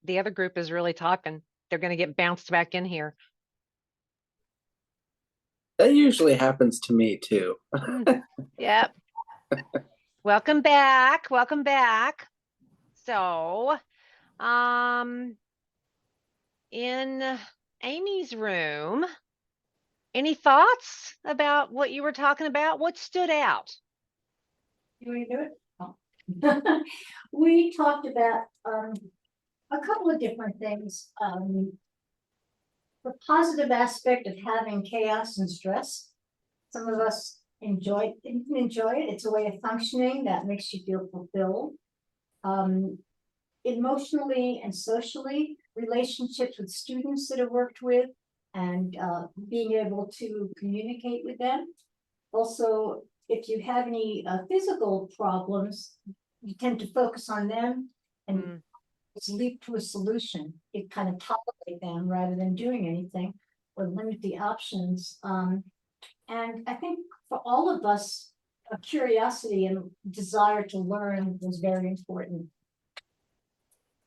[SPEAKER 3] the other group is really talking. They're going to get bounced back in here.
[SPEAKER 2] That usually happens to me too.
[SPEAKER 3] Yep. Welcome back. Welcome back. So, in Amy's room, any thoughts about what you were talking about? What stood out?
[SPEAKER 7] You want to do it? Oh. We talked about a couple of different things. The positive aspect of having chaos and stress. Some of us enjoy it. It's a way of functioning that makes you feel fulfilled. Emotionally and socially, relationships with students that I've worked with, and being able to communicate with them. Also, if you have any physical problems, you tend to focus on them and leap to a solution. You kind of tolerate them rather than doing anything or limit the options. And I think for all of us, a curiosity and desire to learn was very important.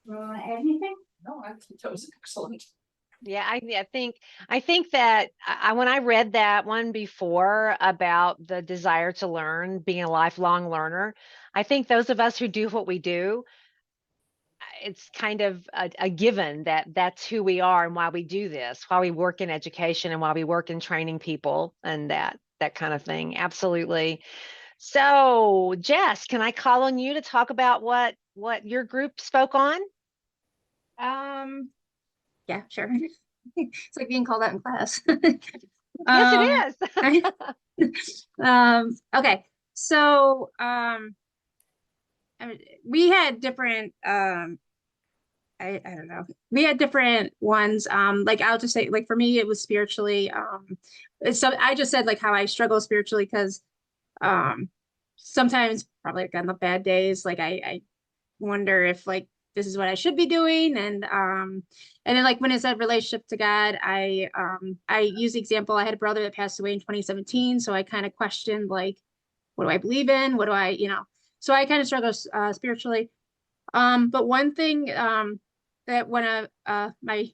[SPEAKER 7] Anything?
[SPEAKER 5] No, I think that was excellent.
[SPEAKER 3] Yeah, I think that when I read that one before about the desire to learn, being a lifelong learner, I think those of us who do what we do, it's kind of a given that that's who we are and why we do this, why we work in education and why we work in training people and that kind of thing. Absolutely. So, Jess, can I call on you to talk about what your group spoke on?
[SPEAKER 8] Yeah, sure. It's like being called out in class.
[SPEAKER 3] Yes, it is.
[SPEAKER 8] Okay. So, I mean, we had different, I don't know. We had different ones. Like I'll just say, like for me, it was spiritually. So I just said like how I struggle spiritually because, sometimes probably like on the bad days, like I wonder if like this is what I should be doing. And then like when it said relationship to God, I use the example, I had a brother that passed away in 2017. So I kind of questioned like, what do I believe in? What do I, so I kind of struggle spiritually. But one thing that one of my,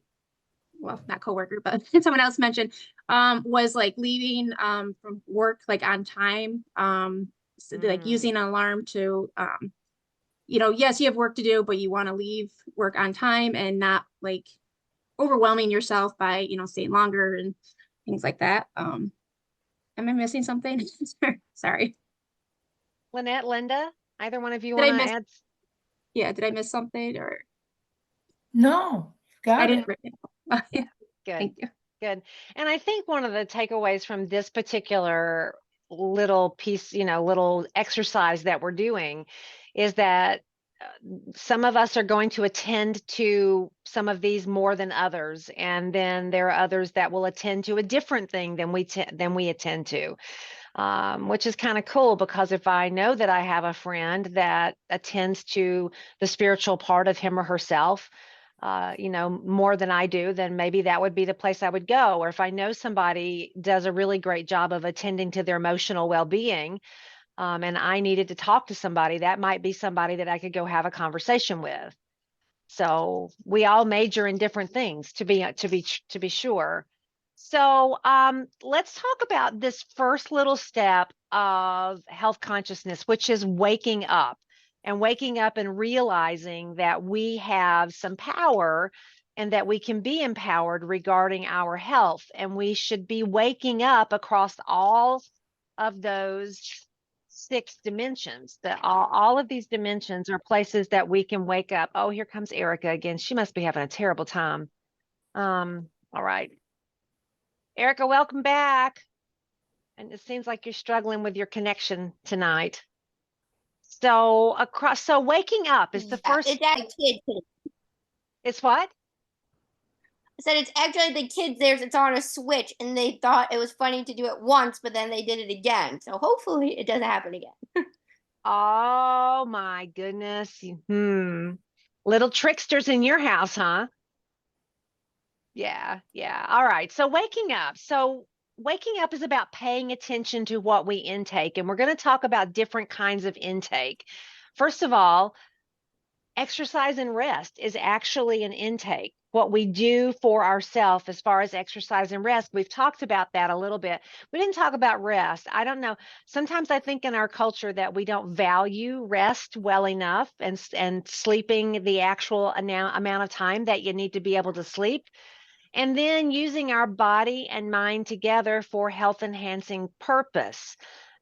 [SPEAKER 8] well, not coworker, but someone else mentioned was like leaving from work like on time. So like using an alarm to yes, you have work to do, but you want to leave work on time and not like overwhelming yourself by, staying longer and things like that. Am I missing something? Sorry.
[SPEAKER 3] Lynette, Linda, either one of you
[SPEAKER 8] Did I
[SPEAKER 3] want to
[SPEAKER 8] miss-
[SPEAKER 3] add?
[SPEAKER 8] Yeah, did I miss something or?
[SPEAKER 9] No, got
[SPEAKER 8] I
[SPEAKER 9] it.
[SPEAKER 8] didn't. Yeah,
[SPEAKER 3] Good.
[SPEAKER 8] thank you.
[SPEAKER 3] Good. And I think one of the takeaways from this particular little piece, little exercise that we're doing is that some of us are going to attend to some of these more than others. And then there are others that will attend to a different thing than we attend to. Which is kind of cool because if I know that I have a friend that attends to the spiritual part of him or herself, more than I do, then maybe that would be the place I would go. Or if I know somebody does a really great job of attending to their emotional well-being, and I needed to talk to somebody, that might be somebody that I could go have a conversation with. So we all major in different things to be sure. So let's talk about this first little step of health consciousness, which is waking up and realizing that we have some power and that we can be empowered regarding our health. And we should be waking up across all of those 6 dimensions. That all of these dimensions are places that we can wake up. Oh, here comes Erica again. She must be having a terrible time. All right. Erica, welcome back. And it seems like you're struggling with your connection tonight. So waking up is the first.
[SPEAKER 10] It's actually
[SPEAKER 3] It's what?
[SPEAKER 10] I said it's actually the kids theirs. It's on a switch, and they thought it was funny to do it once, but then they did it again. So hopefully it doesn't happen again.
[SPEAKER 3] Oh my goodness. Little tricksters in your house, huh? Yeah. All right. So waking up. Waking up is about paying attention to what we intake, and we're going to talk about different kinds of intake. First of all, exercise and rest is actually an intake. What we do for ourselves as far as exercise and rest, we've talked about that a little bit. We didn't talk about rest. I don't know. Sometimes I think in our culture that we don't value rest well enough, and sleeping the actual amount of time that you need to be able to sleep. And then using our body and mind together for health enhancing purpose.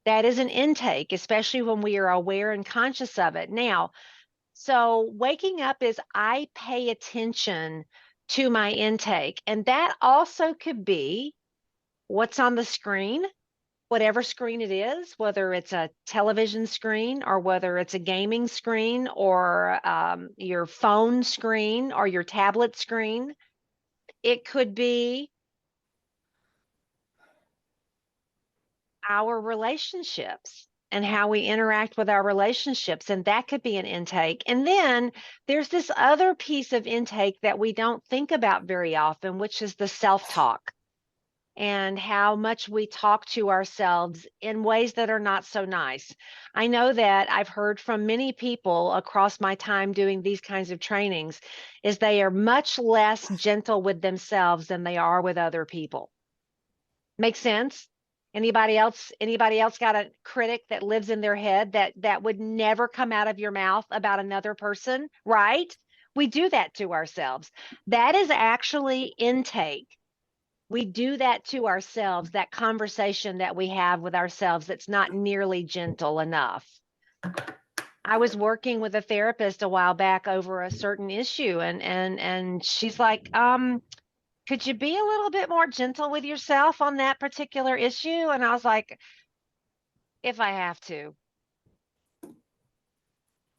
[SPEAKER 3] That is an intake, especially when we are aware and conscious of it. Now, so waking up is I pay attention to my intake. And that also could be what's on the screen, whatever screen it is, whether it's a television screen or whether it's a gaming screen or your phone screen or your tablet screen. It could be our relationships and how we interact with our relationships. And that could be an intake. And then there's this other piece of intake that we don't think about very often, which is the self-talk and how much we talk to ourselves in ways that are not so nice. I know that I've heard from many people across my time doing these kinds of trainings is they are much less gentle with themselves than they are with other people. Make sense? Anybody else got a critic that lives in their head that would never come out of your mouth about another person, right? We do that to ourselves. That is actually intake. We do that to ourselves, that conversation that we have with ourselves that's not nearly gentle enough. I was working with a therapist a while back over a certain issue, and she's like, could you be a little bit more gentle with yourself on that particular issue? And I was like, if I have to.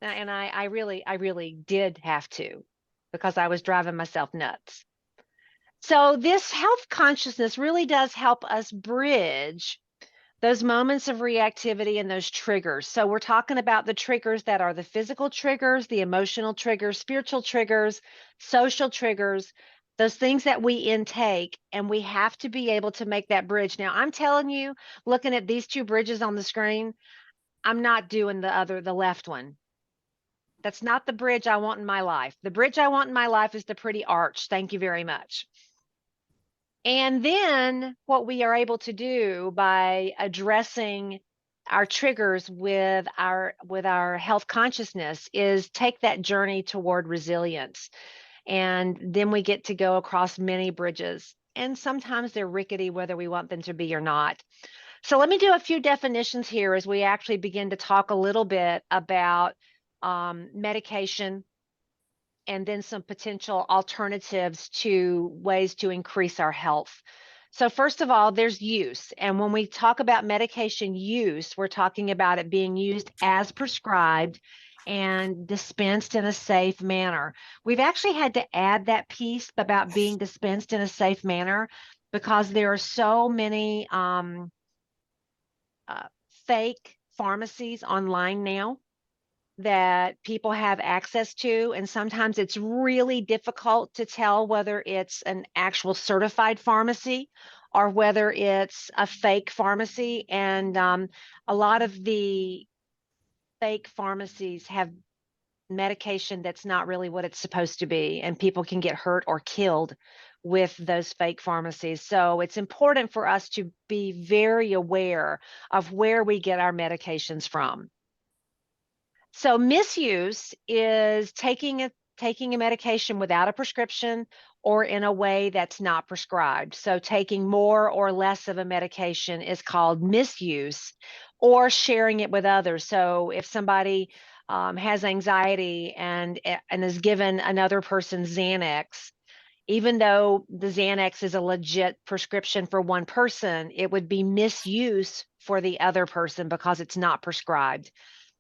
[SPEAKER 3] And I really did have to, because I was driving myself nuts. So this health consciousness really does help us bridge those moments of reactivity and those triggers. So we're talking about the triggers that are the physical triggers, the emotional triggers, spiritual triggers, social triggers, those things that we intake, and we have to be able to make that bridge. Now, I'm telling you, looking at these two bridges on the screen, I'm not doing the left one. That's not the bridge I want in my life. The bridge I want in my life is the pretty arch. Thank you very much. And then what we are able to do by addressing our triggers with our health consciousness is take that journey toward resilience. And then we get to go across many bridges. And sometimes they're rickety, whether we want them to be or not. So let me do a few definitions here as we actually begin to talk a little bit about medication, and then some potential alternatives to ways to increase our health. So first of all, there's use. And when we talk about medication use, we're talking about it being used as prescribed and dispensed in a safe manner. We've actually had to add that piece about being dispensed in a safe manner because there are so many fake pharmacies online now that people have access to, and sometimes it's really difficult to tell whether it's an actual certified pharmacy or whether it's a fake pharmacy. And a lot of the fake pharmacies have medication that's not really what it's supposed to be, and people can get hurt or killed with those fake pharmacies. So it's important for us to be very aware of where we get our medications from. So misuse is taking a medication without a prescription or in a way that's not prescribed. So taking more or less of a medication is called misuse, or sharing it with others. So if somebody has anxiety and is given another person Xanax, even though the Xanax is a legit prescription for one person, it would be misuse for the other person because it's not prescribed.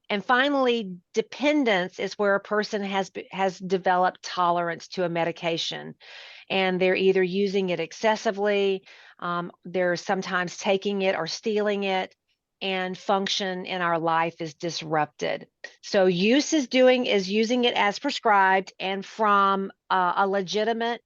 [SPEAKER 3] And finally, dependence is where a person has developed tolerance to a medication, and they're either using it excessively, they're sometimes taking it or stealing it, and function in our life is disrupted. So use is using it as prescribed and from a legitimate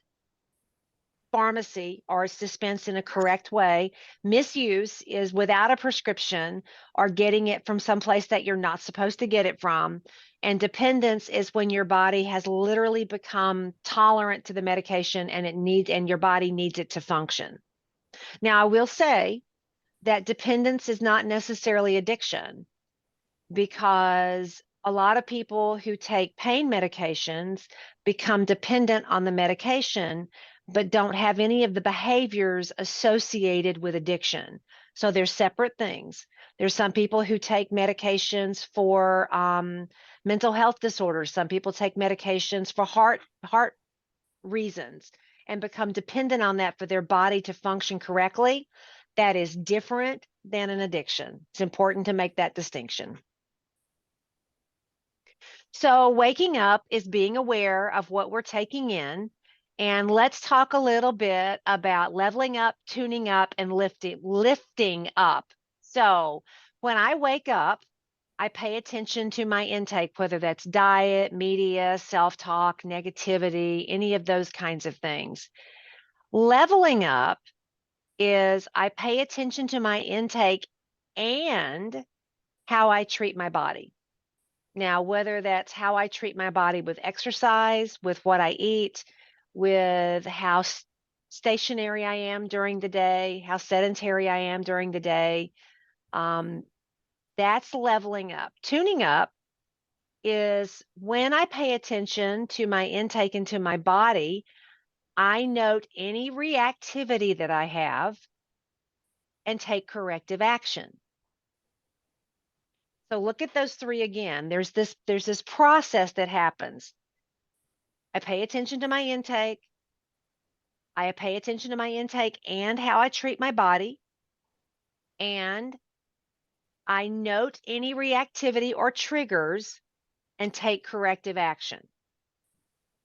[SPEAKER 3] pharmacy or it's dispensed in a correct way. Misuse is without a prescription or getting it from someplace that you're not supposed to get it from. And dependence is when your body has literally become tolerant to the medication and your body needs it to function. Now, I will say that dependence is not necessarily addiction, because a lot of people who take pain medications become dependent on the medication, but don't have any of the behaviors associated with addiction. So they're separate things. There's some people who take medications for mental health disorders. Some people take medications for heart reasons and become dependent on that for their body to function correctly. That is different than an addiction. It's important to make that distinction. So waking up is being aware of what we're taking in. And let's talk a little bit about leveling up, tuning up, and lifting up. So when I wake up, I pay attention to my intake, whether that's diet, media, self-talk, negativity, any of those kinds of things. Leveling up is I pay attention to my intake and how I treat my body. Now, whether that's how I treat my body with exercise, with what I eat, with how stationary I am during the day, how sedentary I am during the day, that's leveling up. Tuning up is when I pay attention to my intake and to my body, I note any reactivity that I have and take corrective action. So look at those three again. There's this process that happens. I pay attention to my intake. I pay attention to my intake and how I treat my body. And I note any reactivity or triggers and take corrective action.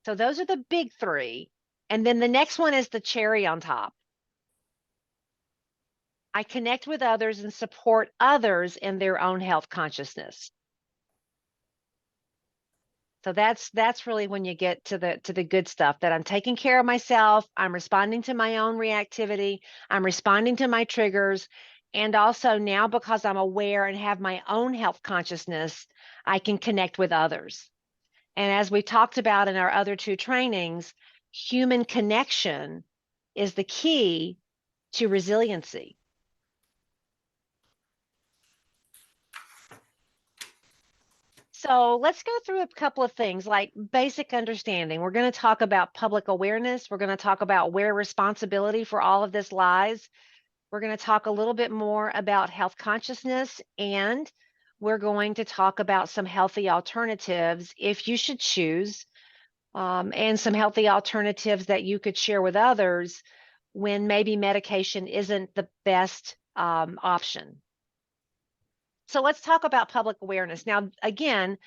[SPEAKER 3] So those are the big three. And then the next one is the cherry on top. I connect with others and support others in their own health consciousness. So that's really when you get to the good stuff, that I'm taking care of myself, I'm responding to my own reactivity, I'm responding to my triggers, and also now because I'm aware and have my own health consciousness, I can connect with others. And as we talked about in our other two trainings, human connection is the key to resiliency. So let's go through a couple of things like basic understanding. We're going to talk about public awareness. We're going to talk about where responsibility for all of this lies. We're going to talk a little bit more about health consciousness, and we're going to talk about some healthy alternatives if you should choose, and some healthy alternatives that you could share with others when maybe medication isn't the best option. So let's talk about public awareness. Now, again,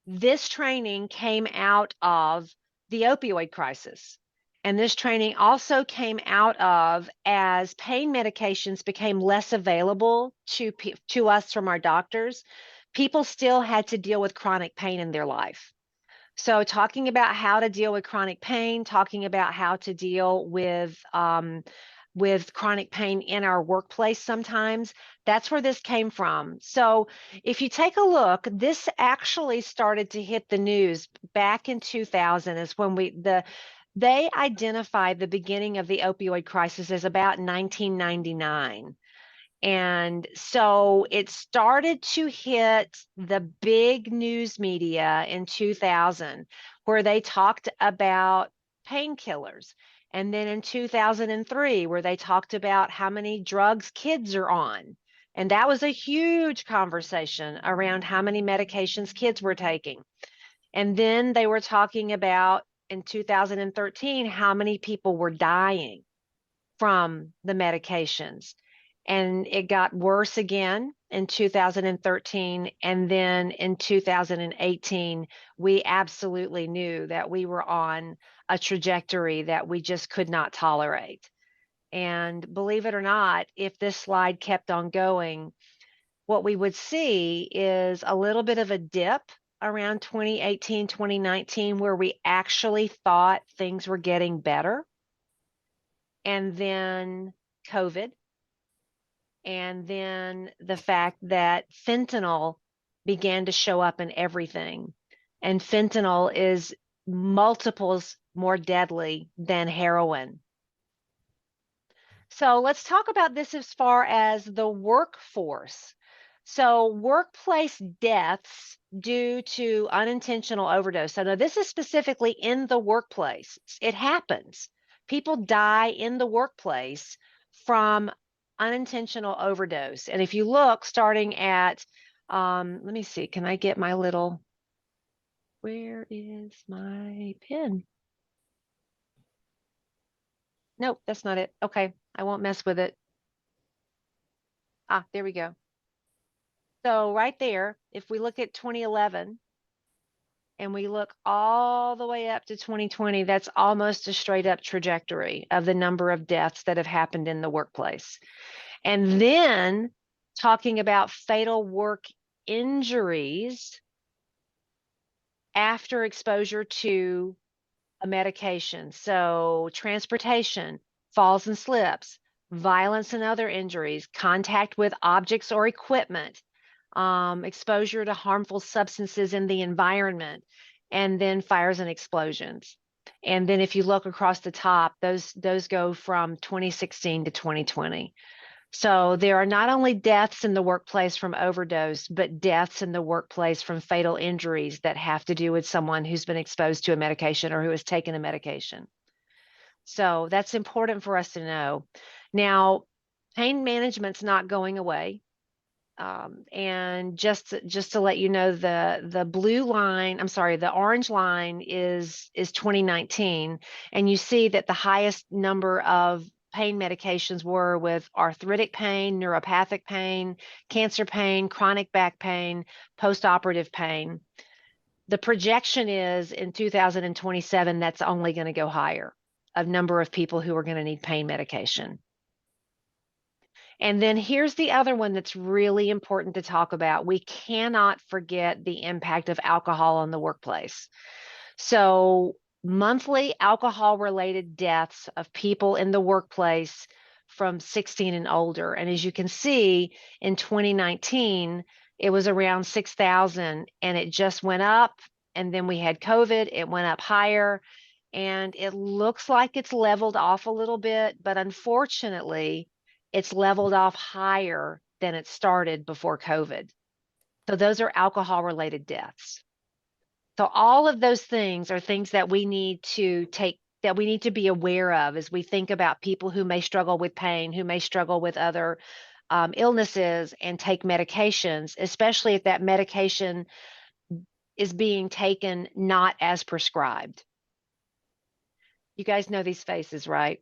[SPEAKER 3] this training came out of the opioid crisis. And this training also came out of as pain medications became less available to us from our doctors, people still had to deal with chronic pain in their life. So talking about how to deal with chronic pain, talking about how to deal with chronic pain in our workplace sometimes, that's where this came from. So if you take a look, this actually started to hit the news back in 2000 is when they identified the beginning of the opioid crisis as about 1999. And so it started to hit the big news media in 2000, where they talked about painkillers. And then in 2003, where they talked about how many drugs kids are on. And that was a huge conversation around how many medications kids were taking. And then they were talking about in 2013, how many people were dying from the medications. And it got worse again in 2013. And then in 2018, we absolutely knew that we were on a trajectory that we just could not tolerate. And believe it or not, if this slide kept on going, what we would see is a little bit of a dip around 2018, 2019, where we actually thought things were getting better. and then COVID, and then the fact that fentanyl began to show up in everything. And fentanyl is multiples more deadly than heroin. So let's talk about this as far as the workforce. So workplace deaths due to unintentional overdose. So now this is specifically in the workplace. It happens. People die in the workplace from unintentional overdose. And if you look, starting at, let me see, can I get my little, where is my pen? Nope, that's not it. Okay, I won't mess with it. Ah, there we go. So right there, if we look at 2011 and we look all the way up to 2020, that's almost a straight up trajectory of the number of deaths that have happened in the workplace. And then talking about fatal work injuries after exposure to a medication. So transportation, falls and slips, violence and other injuries, contact with objects or equipment, exposure to harmful substances in the environment, and then fires and explosions. And then if you look across the top, those go from 2016 to 2020. So there are not only deaths in the workplace from overdose, but deaths in the workplace from fatal injuries that have to do with someone who's been exposed to a medication or who has taken a medication. So that's important for us to know. Now, pain management's not going away. And just to let you know, the blue line, I'm sorry, the orange line is 2019, and you see that the highest number of pain medications were with arthritic pain, neuropathic pain, cancer pain, chronic back pain, post-operative pain. The projection is in 2027, that's only going to go higher, of number of people who are going to need pain medication. And then here's the other one that's really important to talk about. We cannot forget the impact of alcohol on the workplace. So monthly alcohol-related deaths of people in the workplace from 16 and older. And as you can see, in 2019, it was around 6,000, and it just went up. And then we had COVID, it went up higher. And it looks like it's leveled off a little bit, but unfortunately, it's leveled off higher than it started before COVID. So those are alcohol-related deaths. So all of those things are things that we need to be aware of as we think about people who may struggle with pain, who may struggle with other illnesses and take medications, especially if that medication is being taken not as prescribed. You guys know these faces, right?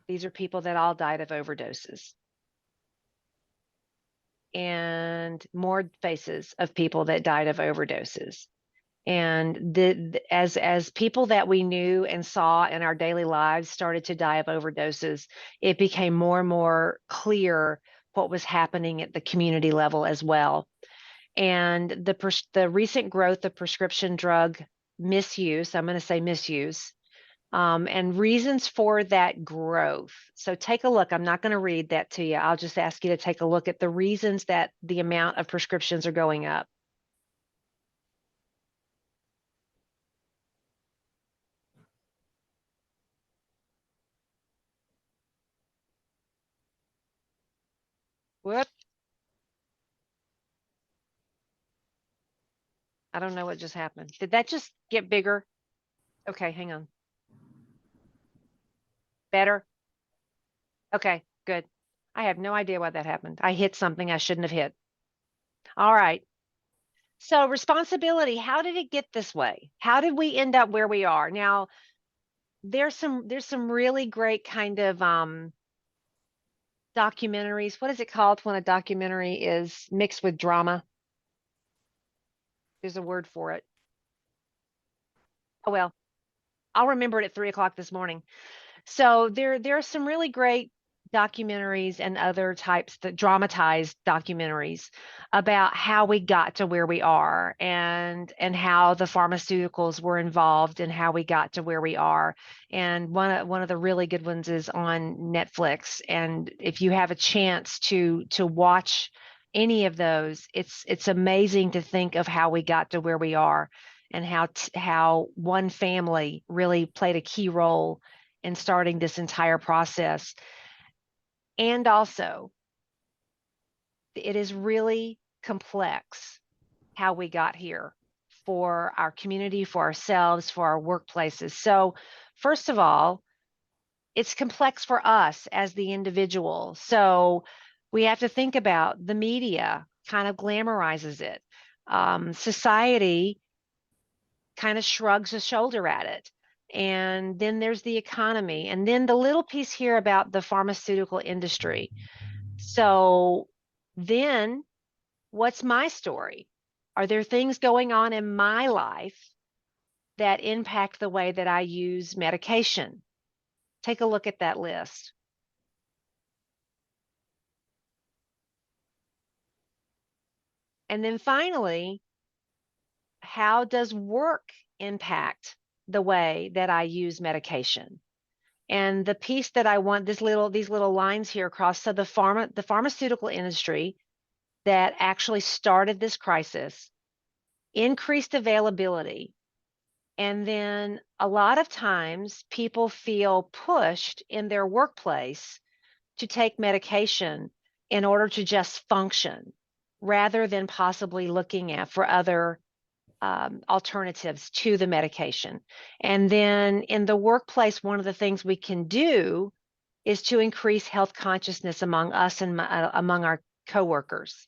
[SPEAKER 3] These are people that all died of overdoses. And more faces of people that died of overdoses. And as people that we knew and saw in our daily lives started to die of overdoses, it became more and more clear what was happening at the community level as well. And the recent growth of prescription drug misuse, I'm going to say misuse, and reasons for that growth. So take a look. I'm not going to read that to you. I'll just ask you to take a look at the reasons that the amount of prescriptions are going up. Whoop. I don't know what just happened. Did that just get bigger? Okay, hang on. Better? Okay, good. I have no idea why that happened. I hit something I shouldn't have hit. All right. So responsibility, how did it get this way? How did we end up where we are? Now, there's some really great kind of documentaries. What is it called when a documentary is mixed with drama? There's a word for it. Oh, well, I'll remember it at 3 o'clock this morning. So there are some really great documentaries and other types that dramatized documentaries about how we got to where we are and how the pharmaceuticals were involved and how we got to where we are. And one of the really good ones is on Netflix. And if you have a chance to watch any of those, it's amazing to think of how we got to where we are and how one family really played a key role in starting this entire process. And also, it is really complex how we got here for our community, for ourselves, for our workplaces. So, first of all, it's complex for us as the individual. So, we have to think about the media kind of glamorizes it. Society kind of shrugs a shoulder at it. And then there's the economy. And then the little piece here about the pharmaceutical industry. So then what's my story? Are there things going on in my life that impact the way that I use medication? Take a look at that list. And then finally, how does work impact the way that I use medication? And the piece that I want, these little lines here across, so the pharmaceutical industry that actually started this crisis, increased availability, and then a lot of times people feel pushed in their workplace to take medication in order to just function, rather than possibly looking at for other alternatives to the medication. And then in the workplace, one of the things we can do is to increase health consciousness among us and among our coworkers.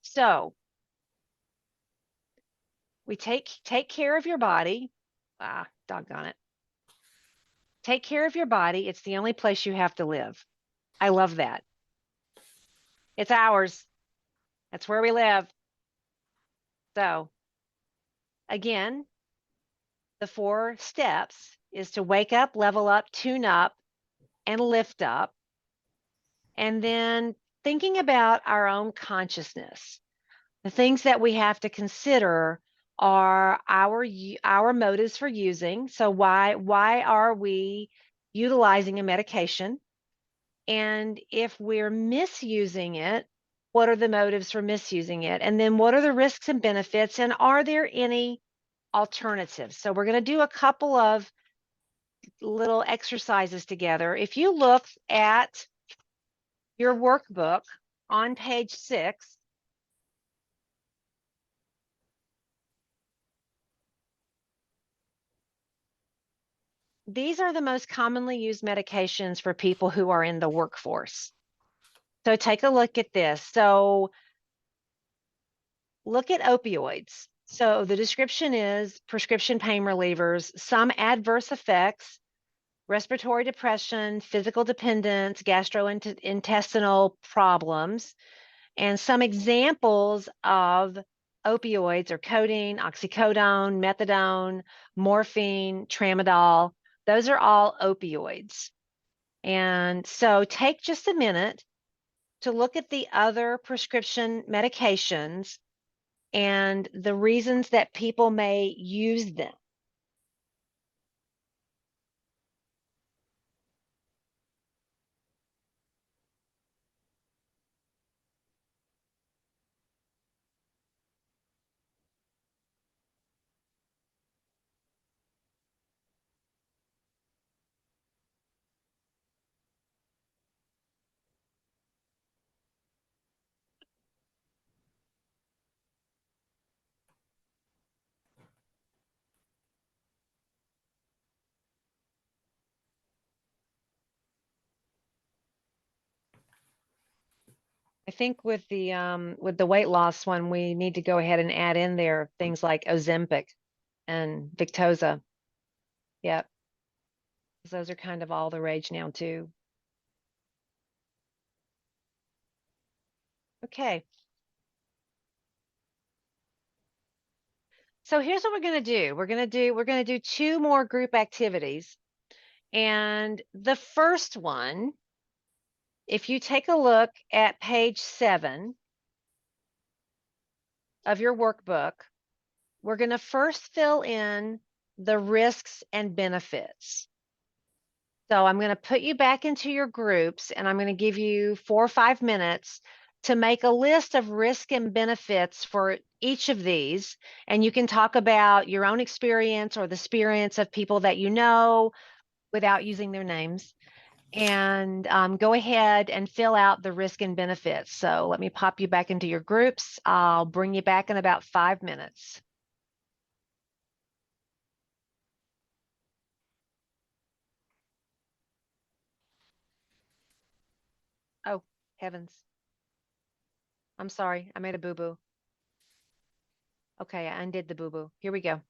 [SPEAKER 3] So we take care of your body. Ah, doggone it. Take care of your body. It's the only place you have to live. I love that. It's ours. That's where we live. So again, the 4 steps is to wake up, level up, tune up, and lift up. And then thinking about our own consciousness. The things that we have to consider are our motives for using. So why are we utilizing a medication? And if we're misusing it, what are the motives for misusing it? And then what are the risks and benefits? And are there any alternatives? So we're going to do a couple of little exercises together. If you look at your workbook on page 6, these are the most commonly used medications for people who are in the workforce. So take a look at this. So look at opioids. So the description is prescription pain relievers, some adverse effects, respiratory depression, physical dependence, gastrointestinal problems, and some examples of opioids are codeine, oxycodone, methadone, morphine, tramadol. Those are all opioids. And so take just a minute to look at the other prescription medications and the reasons that people may use them. I think with the weight loss one, we need to go ahead and add in there things like Ozempic and Victoza. Yep. Those are kind of all the rage now too. Okay. So here's what we're gonna do. We're gonna do 2 more group activities. And the first one, if you take a look at page 7 of your workbook, we're gonna first fill in the risks and benefits. So I'm gonna put you back into your groups and I'm gonna give you 4 or 5 minutes to make a list of risk and benefits for each of these. And you can talk about your own experience or the experience of people that you know without using their names. And go ahead and fill out the risk and benefits. So let me pop you back into your groups. I'll bring you back in about 5 minutes. Oh, heavens. I'm sorry, I made a boo-boo. Okay, I undid the boo-boo. Here we go.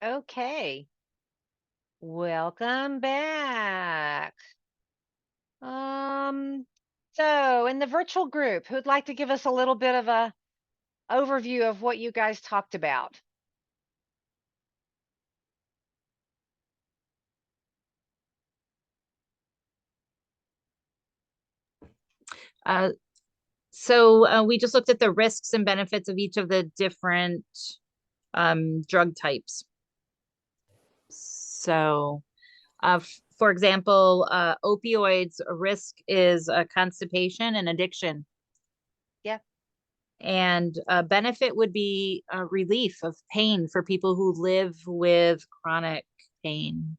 [SPEAKER 3] Okay. Welcome back. So in the virtual group, who'd like to give us a little bit of a overview of what you guys talked about?
[SPEAKER 6] So we just looked at the risks and benefits of each of the different drug types. So, for example, opioids risk is constipation and addiction.
[SPEAKER 3] Yeah.
[SPEAKER 6] And a benefit would be relief of pain for people who live with chronic pain.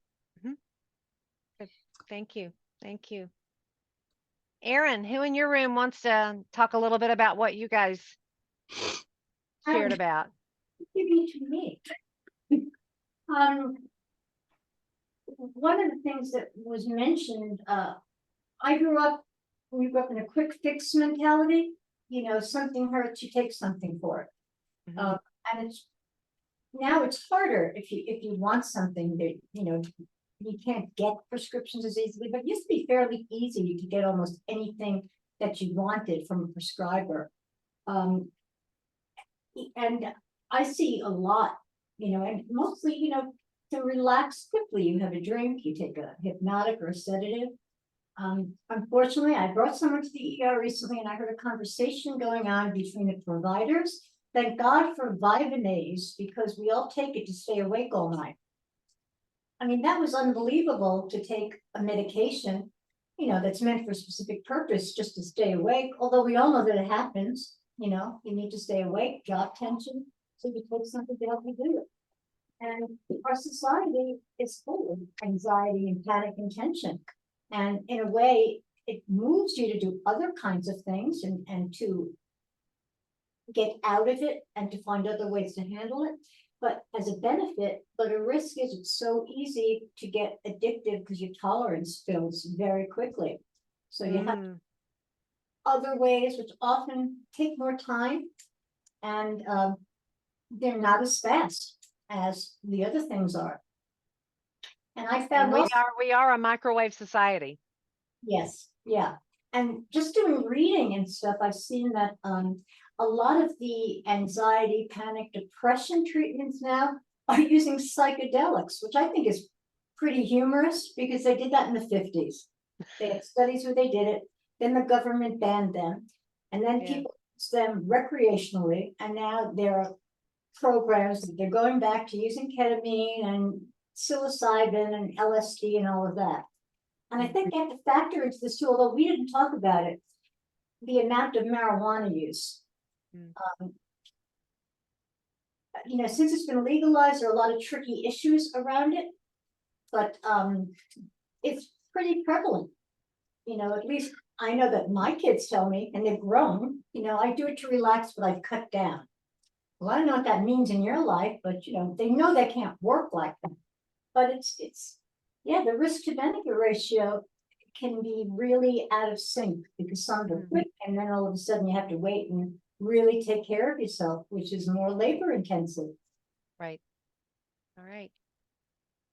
[SPEAKER 3] Good. Thank you. Thank you. Aaron, who in your room wants to talk a little bit about what you guys shared about?
[SPEAKER 7] Give you to me. Um, one of the things that was mentioned, we grew up in a quick fix mentality. You know, something hurts, you take something for it.
[SPEAKER 3] Mhm.
[SPEAKER 7] And now it's harder if you want something that, you know, you can't get prescriptions as easily, but it used to be fairly easy. You could get almost anything that you wanted from a prescriber. And I see a lot, you know, and mostly, you know, to relax quickly, you have a drink, you take a hypnotic or a sedative. Unfortunately, I brought someone to the ER recently and I heard a conversation going on between the providers. Thank God for Vivanase because we all take it to stay awake all night. I mean, that was unbelievable to take a medication, you know, that's meant for a specific purpose just to stay awake, although we all know that it happens, you know, you need to stay awake, job tension, so you take something to help you do it. And our society is full of anxiety and panic and tension. And in a way, it moves you to do other kinds of things and to get out of it and to find other ways to handle it. But as a benefit, but a risk is it's so easy to get addictive because your tolerance builds very quickly. So you have other ways which often take more time and they're not as fast as the other things are. And I found
[SPEAKER 3] And we are a microwave society.
[SPEAKER 7] yes, yeah. And just doing reading and stuff, I've seen that a lot of the anxiety, panic, depression treatments now are using psychedelics, which I think is pretty humorous because they did that in the 50s. They had studies where they did it, then the government banned them, and then people used them recreationally, and now there are programs that they're going back to using ketamine and psilocybin and LSD and all of that. And I think you have to factor into this too, although we didn't talk about it, the amount of marijuana use. You know, since it's been legalized, there are a lot of tricky issues around it, but it's pretty prevalent. You know, at least I know that my kids tell me, and they've grown, you know, I do it to relax, but I've cut down. Well, I don't know what that means in your life, but you know they can't work like that. But it's yeah, the risk to benefit ratio can be really out of sync because some are quick and then all of a sudden you have to wait and really take care of yourself, which is more labor intensive.
[SPEAKER 3] Right. All right.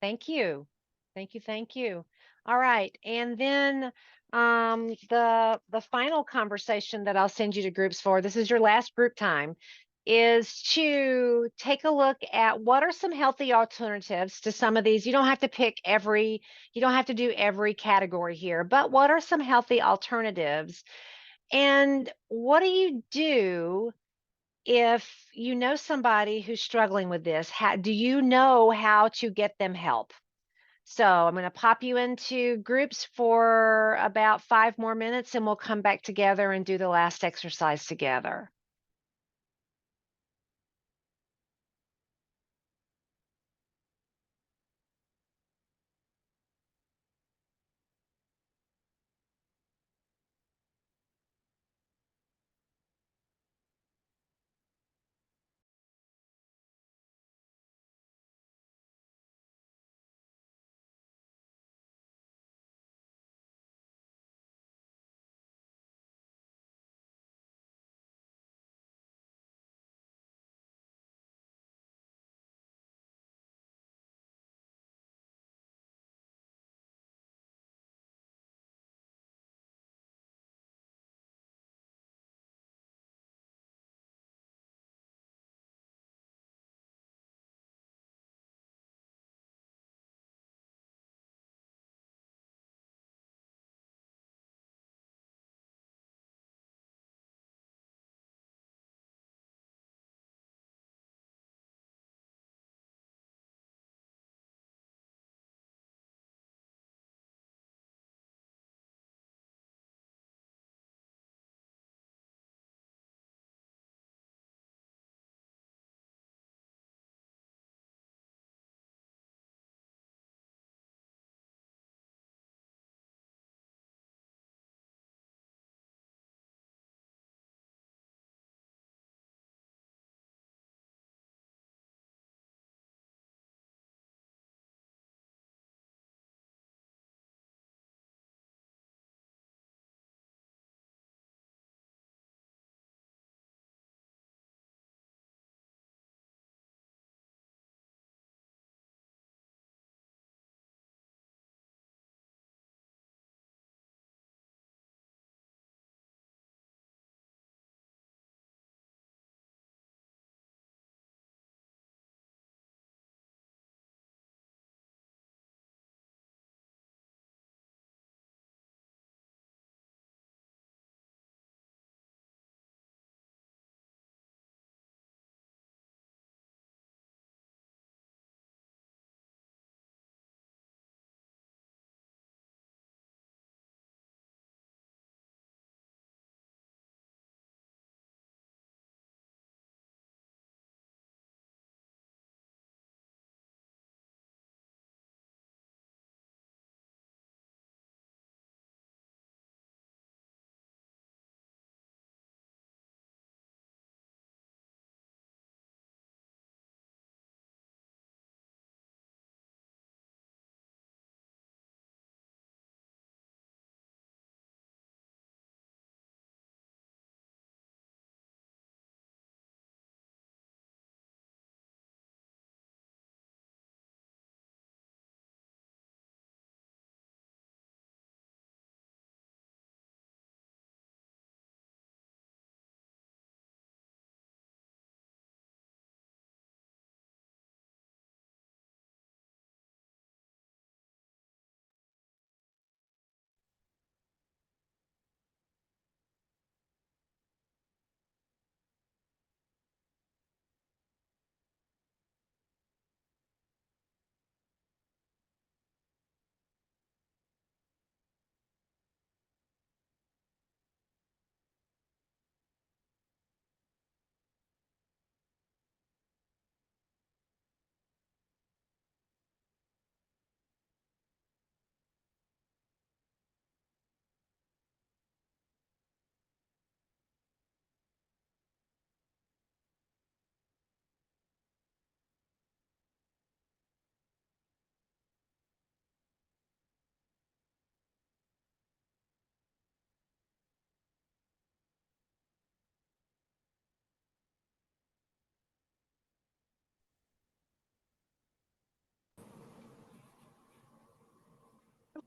[SPEAKER 3] Thank you. Thank you. Thank you. All right. And then the final conversation that I'll send you to groups for, this is your last group time, is to take a look at what are some healthy alternatives to some of these. You don't have to you don't have to do every category here, but what are some healthy alternatives? And what do you do if you know somebody who's struggling with this? Do you know how to get them help? So I'm going to pop you into groups for about 5 more minutes and we'll come back together and do the last exercise together.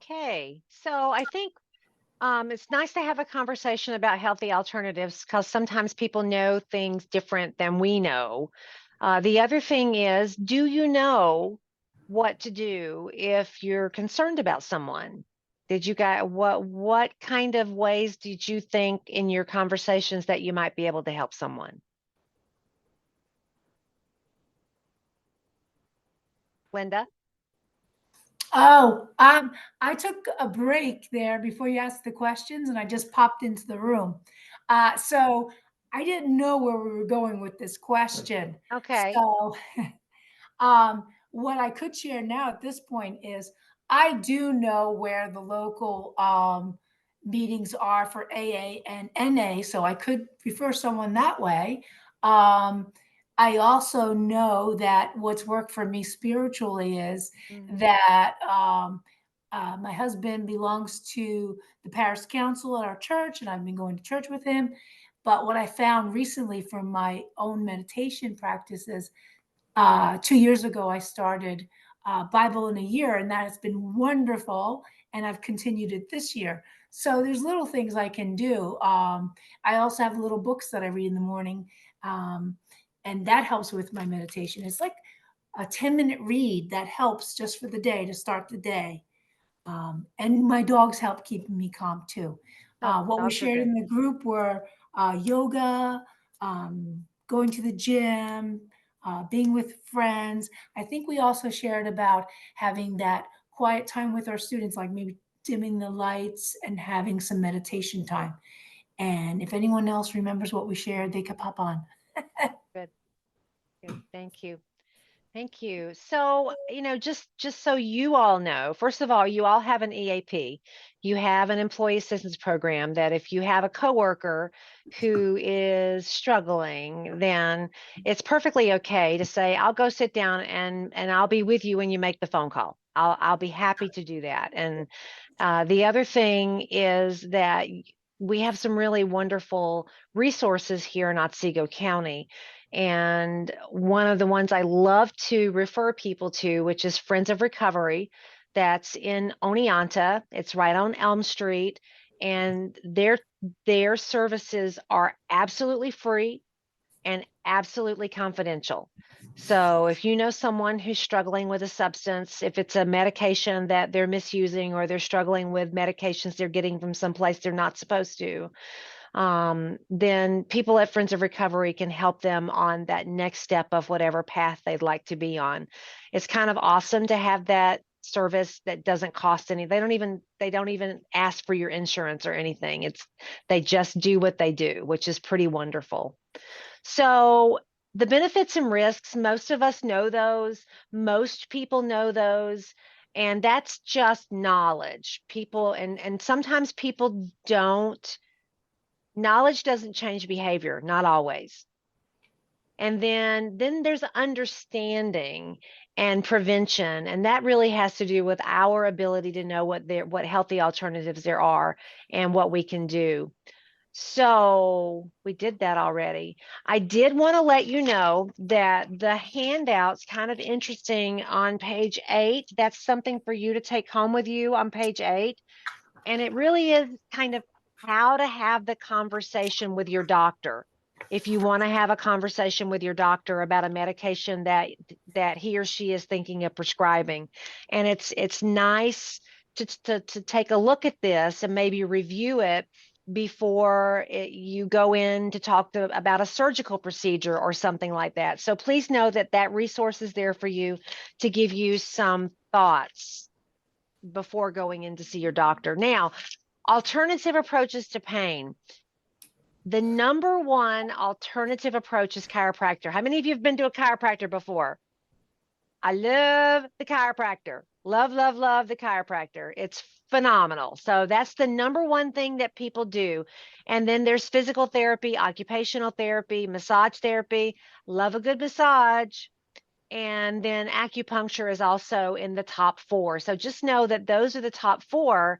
[SPEAKER 3] Okay, so I think it's nice to have a conversation about healthy alternatives because sometimes people know things different than we know. The other thing is, do you know what to do if you're concerned about someone? Did you guys, what kind of ways did you think in your conversations that you might be able to help someone? Linda?
[SPEAKER 9] Oh, I took a break there before you asked the questions and I just popped into the room. So I didn't know where we were going with this question.
[SPEAKER 3] Okay.
[SPEAKER 9] So, what I could share now at this point is I do know where the local meetings are for AA and NA, so I could refer someone that way. Um, I also know that what's worked for me spiritually is
[SPEAKER 3] Mhm.
[SPEAKER 9] that my husband belongs to the parish council at our church, and I've been going to church with him. But what I found recently from my own meditation practices, 2 years ago, I started Bible in a Year, and that has been wonderful. And I've continued it this year. So there's little things I can do. I also have little books that I read in the morning, um, and that helps with my meditation. It's like a 10-minute read that helps just for the day to start the day. And my dogs help keeping me calm too.
[SPEAKER 3] Oh,
[SPEAKER 9] What we
[SPEAKER 3] dogs are
[SPEAKER 9] shared
[SPEAKER 3] good.
[SPEAKER 9] in the group were yoga, going to the gym, being with friends. I think we also shared about having that quiet time with our students, like maybe dimming the lights and having some meditation time. And if anyone else remembers what we shared, they could pop on.
[SPEAKER 3] Good. Good. Thank you. Thank you. So, just so you all know, first of all, you all have an EAP. You have an employee assistance program that if you have a coworker who is struggling, then it's perfectly okay to say, I'll go sit down and I'll be with you when you make the phone call. I'll be happy to do that. And the other thing is that we have some really wonderful resources here in Otsego County. And one of the ones I love to refer people to, which is Friends of Recovery, that's in Oneonta. It's right on Elm Street, and their services are absolutely free and absolutely confidential. So if you know someone who's struggling with a substance, if it's a medication that they're misusing or they're struggling with medications they're getting from someplace they're not supposed to, then people at Friends of Recovery can help them on that next step of whatever path they'd like to be on. It's kind of awesome to have that service that doesn't cost any. They don't even ask for your insurance or anything. They just do what they do, which is pretty wonderful. So the benefits and risks, most of us know those. Most people know those. And that's just knowledge. People and sometimes people don't. Knowledge doesn't change behavior, not always. And then there's understanding and prevention, and that really has to do with our ability to know what healthy alternatives there are and what we can do. So we did that already. I did want to let you know that the handout's kind of interesting on page 8. That's something for you to take home with you on page 8. And it really is kind of how to have the conversation with your doctor. If you want to have a conversation with your doctor about a medication that he or she is thinking of prescribing. And it's nice to take a look at this and maybe review it before you go in to talk about a surgical procedure or something like that. So please know that resource is there for you to give you some thoughts before going in to see your doctor. Now, alternative approaches to pain. The number one alternative approach is chiropractor. How many of you have been to a chiropractor before? I love the chiropractor. Love, love, love the chiropractor. It's phenomenal. So that's the number one thing that people do. And then there's physical therapy, occupational therapy, massage therapy. Love a good massage. And then acupuncture is also in the top 4. So just know that those are the top 4.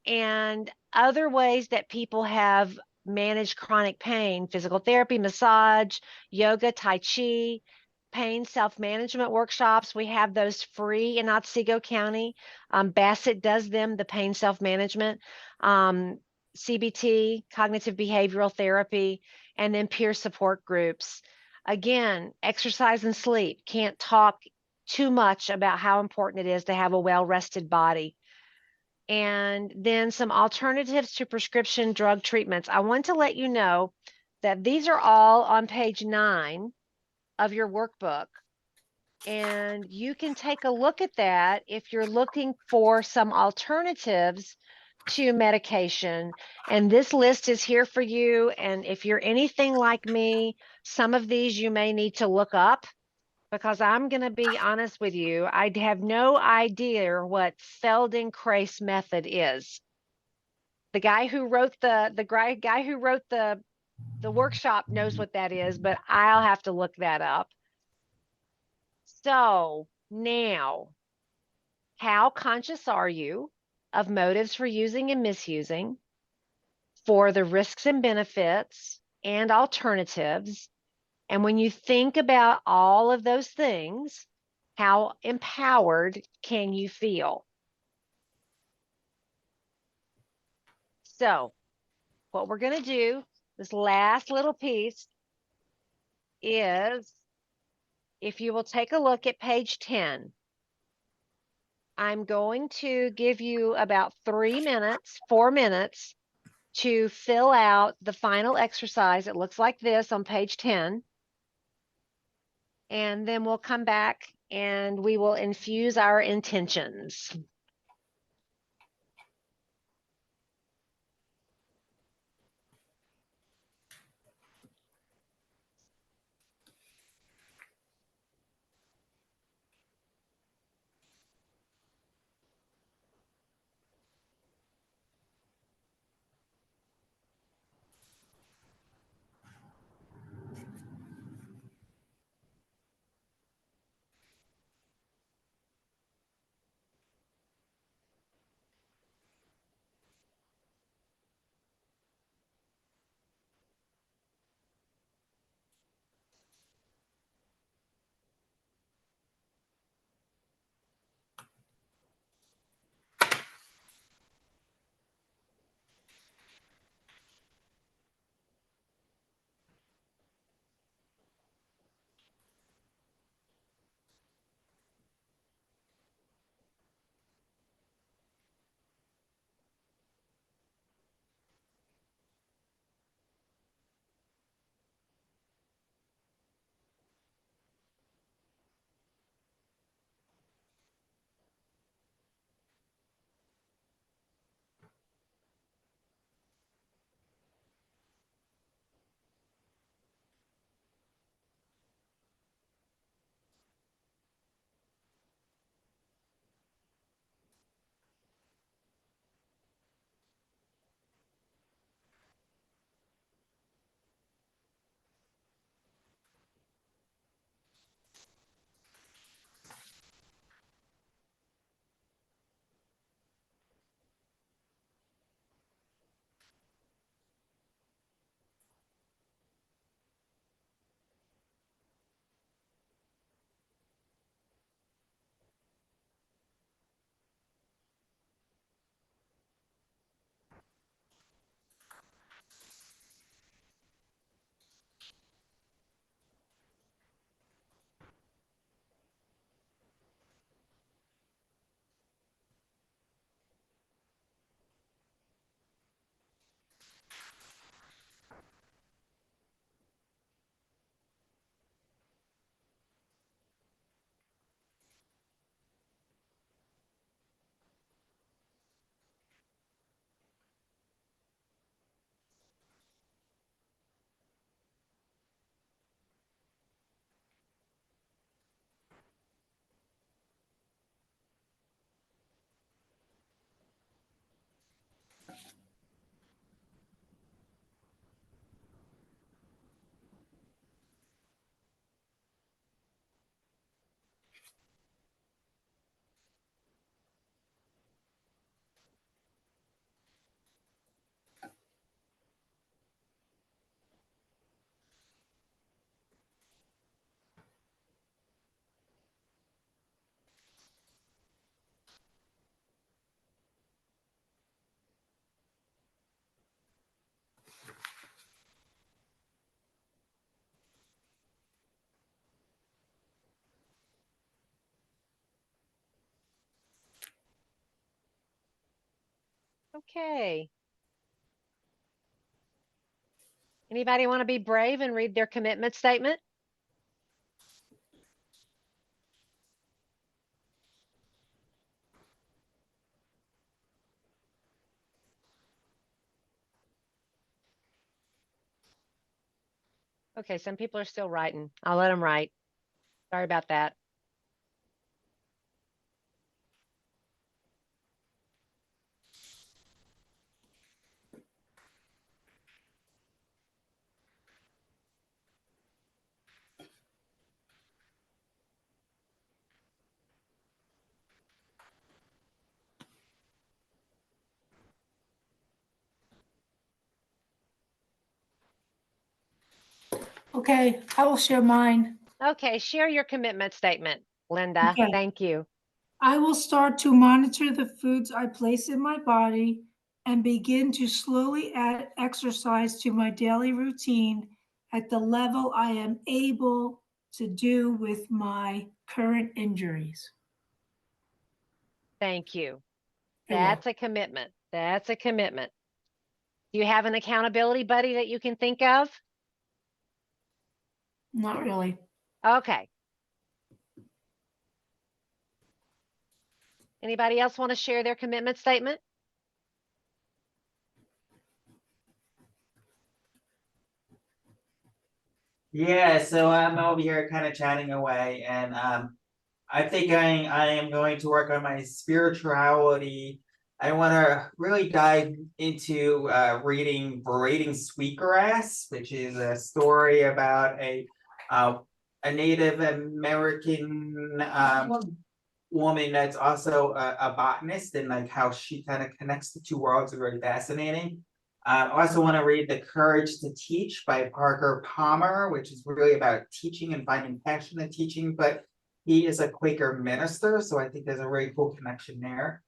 [SPEAKER 3] And other ways that people have managed chronic pain: physical therapy, massage, yoga, tai chi, pain self-management workshops. We have those free in Otsego County. Bassett does them, the pain self-management, CBT, cognitive behavioral therapy, and then peer support groups. Again, exercise and sleep. Can't talk too much about how important it is to have a well-rested body. And then some alternatives to prescription drug treatments. I want to let you know that these are all on page 9 of your workbook. And you can take a look at that if you're looking for some alternatives to medication. And this list is here for you. And if you're anything like me, some of these you may need to look up, because I'm going to be honest with you, I have no idea what Feldenkrais method is. The guy who wrote the workshop knows what that is, but I'll have to look that up. So now, how conscious are you of motives for using and misusing, for the risks and benefits and alternatives? And when you think about all of those things, how empowered can you feel? So what we're going to do, this last little piece, is if you will take a look at page 10, I'm going to give you about 3 minutes, 4 minutes to fill out the final exercise. It looks like this on page 10. And then we'll come back and we will infuse our intentions. Okay. Anybody want to be brave and read their commitment statement? Okay, some people are still writing. I'll let them write. Sorry about that.
[SPEAKER 9] Okay, I will share mine.
[SPEAKER 3] Okay, share your commitment statement, Linda.
[SPEAKER 9] Okay.
[SPEAKER 3] Thank you.
[SPEAKER 9] I will start to monitor the foods I place in my body and begin to slowly add exercise to my daily routine at the level I am able to do with my current injuries.
[SPEAKER 3] Thank you.
[SPEAKER 9] You're
[SPEAKER 3] That's a commitment. That's a commitment. Do you have an accountability buddy that you can think of?
[SPEAKER 9] Not really.
[SPEAKER 3] Okay. Anybody else want to share their commitment statement?
[SPEAKER 1] Yeah, so I'm over here kind of chatting away, and I think I am going to work on my spirituality. I want to really dive into reading Braiding Sweetgrass, which is a story about a Native American woman that's also a botanist, and like how she kind of connects the two worlds are very fascinating. I also want to read The Courage to Teach by Parker Palmer, which is really about teaching and finding passion in teaching, but he is a Quaker minister, so I think there's a really cool connection there.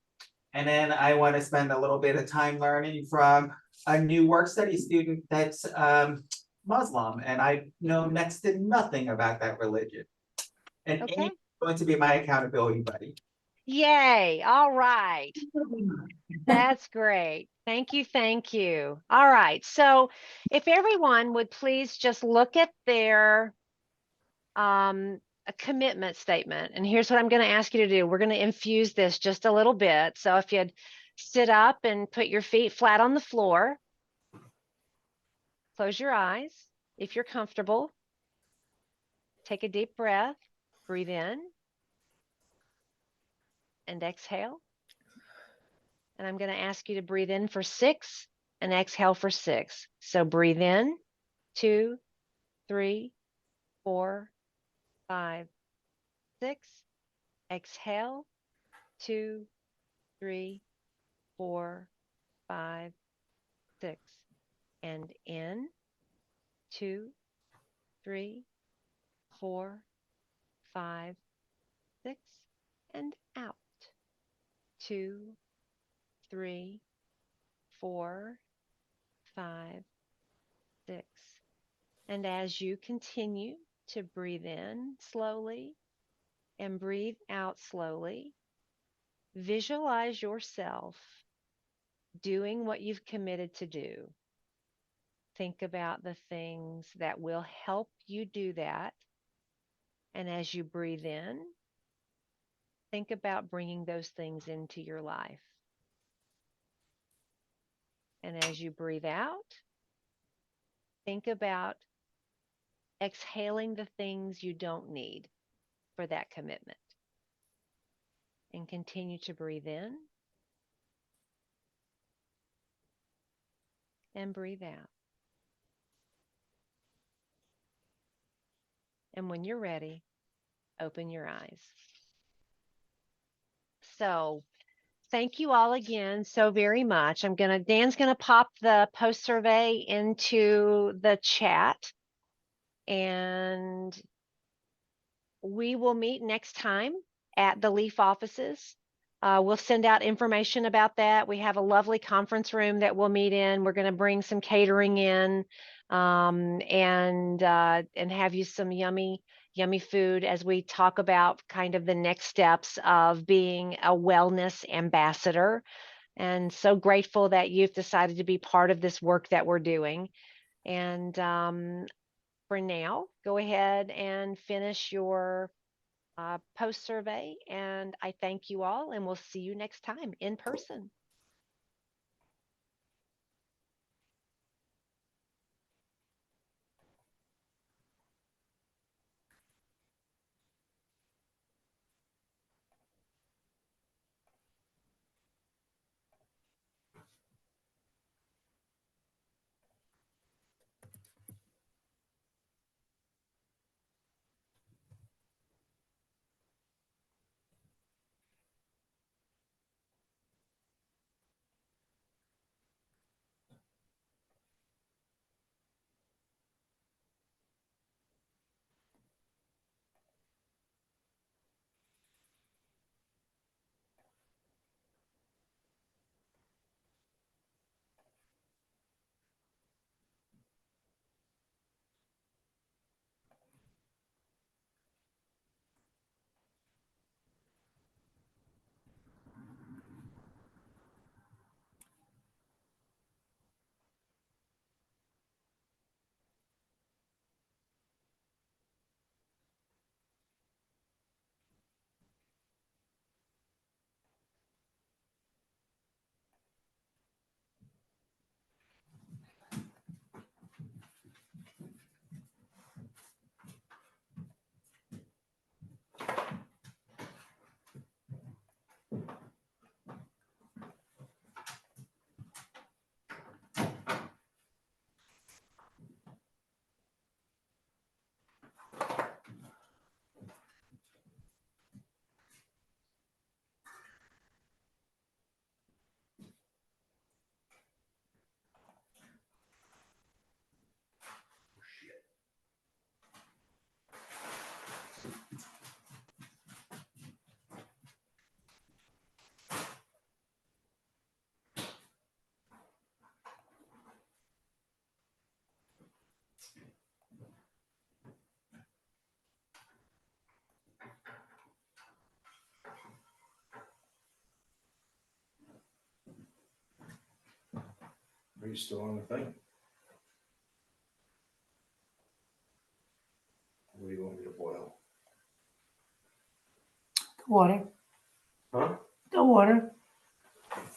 [SPEAKER 1] And then I want to spend a little bit of time learning from a new work study student that's Muslim, and I know next to nothing about that religion. And
[SPEAKER 3] Okay.
[SPEAKER 1] Amy's going to be my accountability buddy.
[SPEAKER 3] Yay. All right. That's great. Thank you. Thank you. All right. So if everyone would please just look at their a commitment statement. And here's what I'm going to ask you to do. We're going to infuse this just a little bit. So if you'd sit up and put your feet flat on the floor, close your eyes if you're comfortable. Take a deep breath, breathe in and exhale. And I'm going to ask you to breathe in for 6 and exhale for 6. So breathe in, 2, 3, 4, 5, 6. Exhale, 2, 3, 4, 5, 6. And in, 2, 3, 4, 5, 6. And out, 2, 3, 4, 5, 6. And as you continue to breathe in slowly and breathe out slowly, visualize yourself doing what you've committed to do. Think about the things that will help you do that. And as you breathe in, think about bringing those things into your life. And as you breathe out, think about exhaling the things you don't need for that commitment. And continue to breathe in and breathe out. And when you're ready, open your eyes. So thank you all again so very much. Dan's gonna pop the post survey into the chat, and we will meet next time at the Leaf offices. We'll send out information about that. We have a lovely conference room that we'll meet in. We're going to bring some catering in, and have you some yummy food as we talk about kind of the next steps of being a wellness ambassador. and so grateful that you've decided to be part of this work that we're doing. And for now, go ahead and finish your post survey. And I thank you all, and we'll see you next time in person.
[SPEAKER 11] Are you still on the thing? What do you want me to boil?
[SPEAKER 9] The water,
[SPEAKER 11] Huh?
[SPEAKER 9] the water.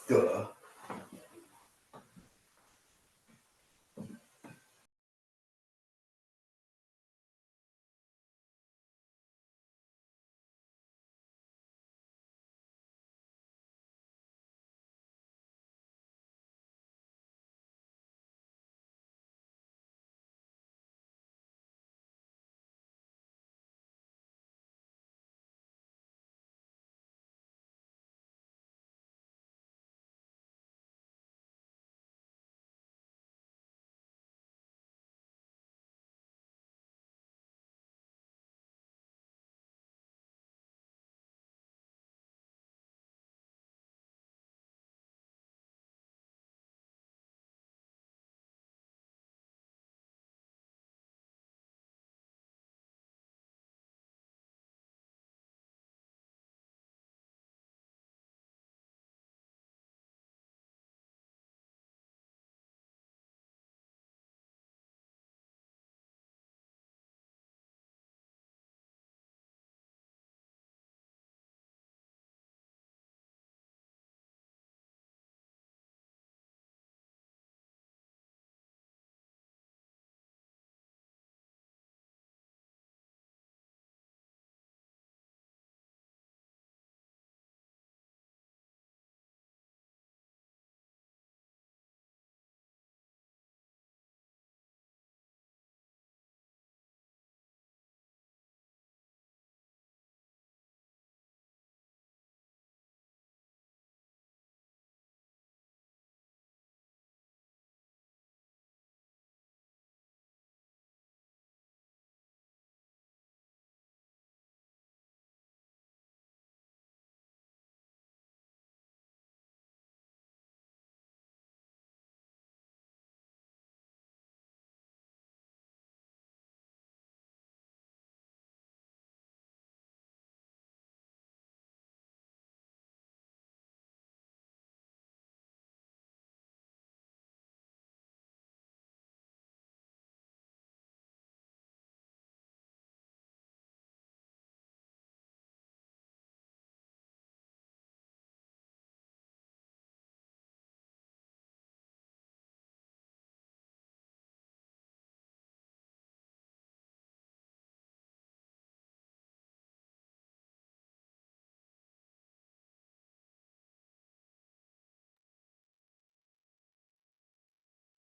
[SPEAKER 11] Duh.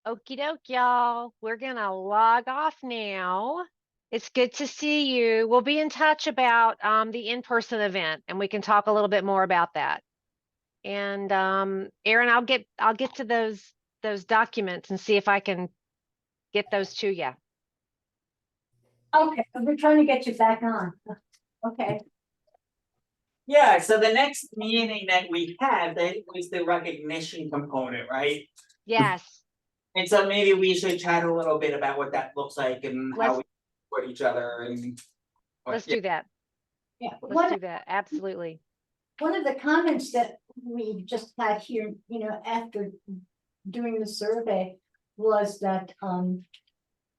[SPEAKER 3] Okie doke, y'all. We're gonna log off now. It's good to see you. We'll be in touch about the in-person event, and we can talk a little bit more about that. And Erin, I'll get to those documents and see if I can get those to you.
[SPEAKER 7] Okay, we're trying to get you back on. Okay,
[SPEAKER 1] Yeah, so the next meeting that we had, that was the recognition component, right?
[SPEAKER 3] Yes,
[SPEAKER 1] And so maybe we should chat a little bit about what that looks like and how
[SPEAKER 3] Let's-
[SPEAKER 1] we support each other and.
[SPEAKER 3] let's
[SPEAKER 1] yeah.
[SPEAKER 3] do that.
[SPEAKER 7] yeah.
[SPEAKER 3] Let's do that. Absolutely.
[SPEAKER 7] One of the comments that we just had here, after doing the survey was that,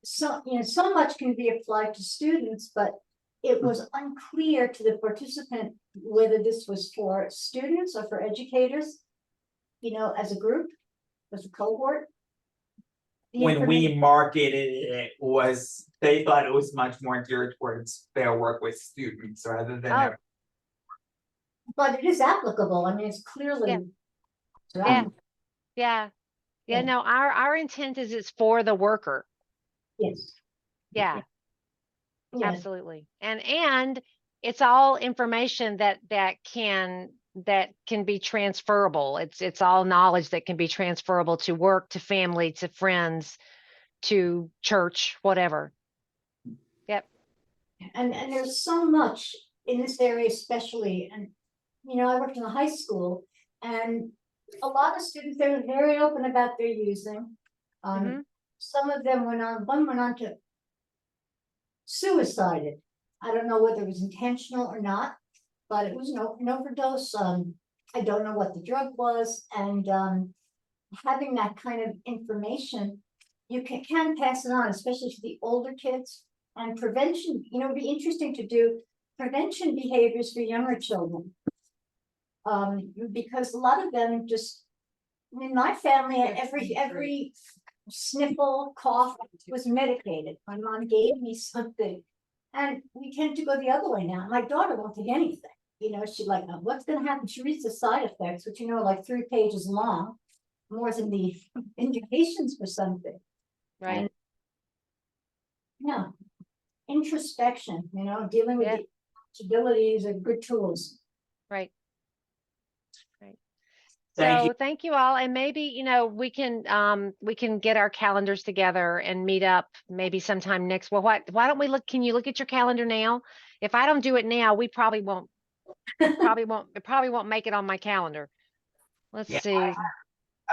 [SPEAKER 7] so much can be applied to students, but it was unclear to the participant whether this was for students or for educators, as a group, as a cohort. The
[SPEAKER 1] When we
[SPEAKER 7] information-
[SPEAKER 1] marketed it was, they thought it was much more geared towards their work with students rather than.
[SPEAKER 3] Oh.
[SPEAKER 7] But it is applicable, I mean, it's clearly.
[SPEAKER 3] Yeah.
[SPEAKER 7] it's
[SPEAKER 3] Yeah.
[SPEAKER 7] applicable.
[SPEAKER 3] Yeah.
[SPEAKER 7] Yeah.
[SPEAKER 3] No, our intent is it's for the worker.
[SPEAKER 7] Yes.
[SPEAKER 3] Yeah.
[SPEAKER 7] Yeah,
[SPEAKER 3] Absolutely. And it's all information that can be transferable. It's all knowledge that can be transferable to work, to family, to friends, to church, whatever. Yep.
[SPEAKER 7] and there's so much in this area especially, and, I worked in a high school, and a lot of students, they were very open about their using.
[SPEAKER 3] Mhm.
[SPEAKER 7] Some of them one went on to suicided. I don't know whether it was intentional or not, but it was an overdose. I don't know what the drug was, and having that kind of information, you can pass it on, especially to the older kids. And prevention, it'd be interesting to do prevention behaviors for younger children. Because a lot of them just, in my family, every sniffle, cough was medicated. My mom gave me something. And we tend to go the other way now. My daughter won't take anything. She's like, what's gonna happen? She reads the side effects, which like 3 pages long, more than the indications for something.
[SPEAKER 3] Right.
[SPEAKER 7] And, yeah, introspection, dealing with
[SPEAKER 3] Yeah.
[SPEAKER 7] the possibilities are good tools.
[SPEAKER 3] Right. Right.
[SPEAKER 1] Thank you.
[SPEAKER 3] So thank you all. And maybe, we can get our calendars together and meet up maybe sometime next. Well, why don't we look, can you look at your calendar now? If I don't do it now, we probably won't, it probably won't make it on my calendar. Let's
[SPEAKER 1] Yeah,
[SPEAKER 3] see.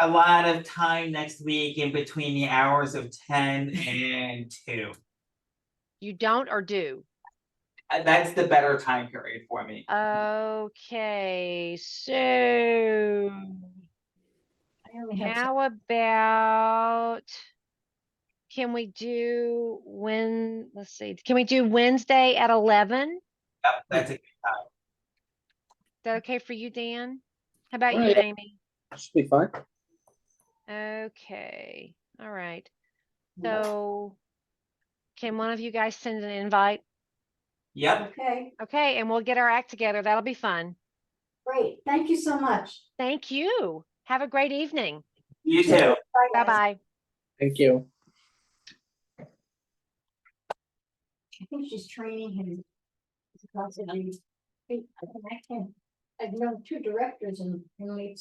[SPEAKER 1] A lot of time next week in between the hours of 10 and 2.
[SPEAKER 3] You don't or do?
[SPEAKER 1] That's the better time period for me.
[SPEAKER 3] Okay, so
[SPEAKER 7] I only have
[SPEAKER 3] how about, can we do let's see, can we do Wednesday at 11?
[SPEAKER 1] Yep, that's a good time.
[SPEAKER 3] Is that okay for you, Dan? How about you,
[SPEAKER 2] Alright.
[SPEAKER 3] Amy?
[SPEAKER 2] Should be fine.
[SPEAKER 3] Okay, all right. So can one of you guys send an invite?
[SPEAKER 1] Yep,
[SPEAKER 7] Okay,
[SPEAKER 3] Okay, and we'll get our act together. That'll be fun.
[SPEAKER 7] great. Thank you so much.
[SPEAKER 3] Thank you. Have a great evening.
[SPEAKER 1] you too.
[SPEAKER 7] Bye, guys.
[SPEAKER 3] Bye-bye.
[SPEAKER 2] Thank you.
[SPEAKER 7] I think she's training him. I've known 2 directors in late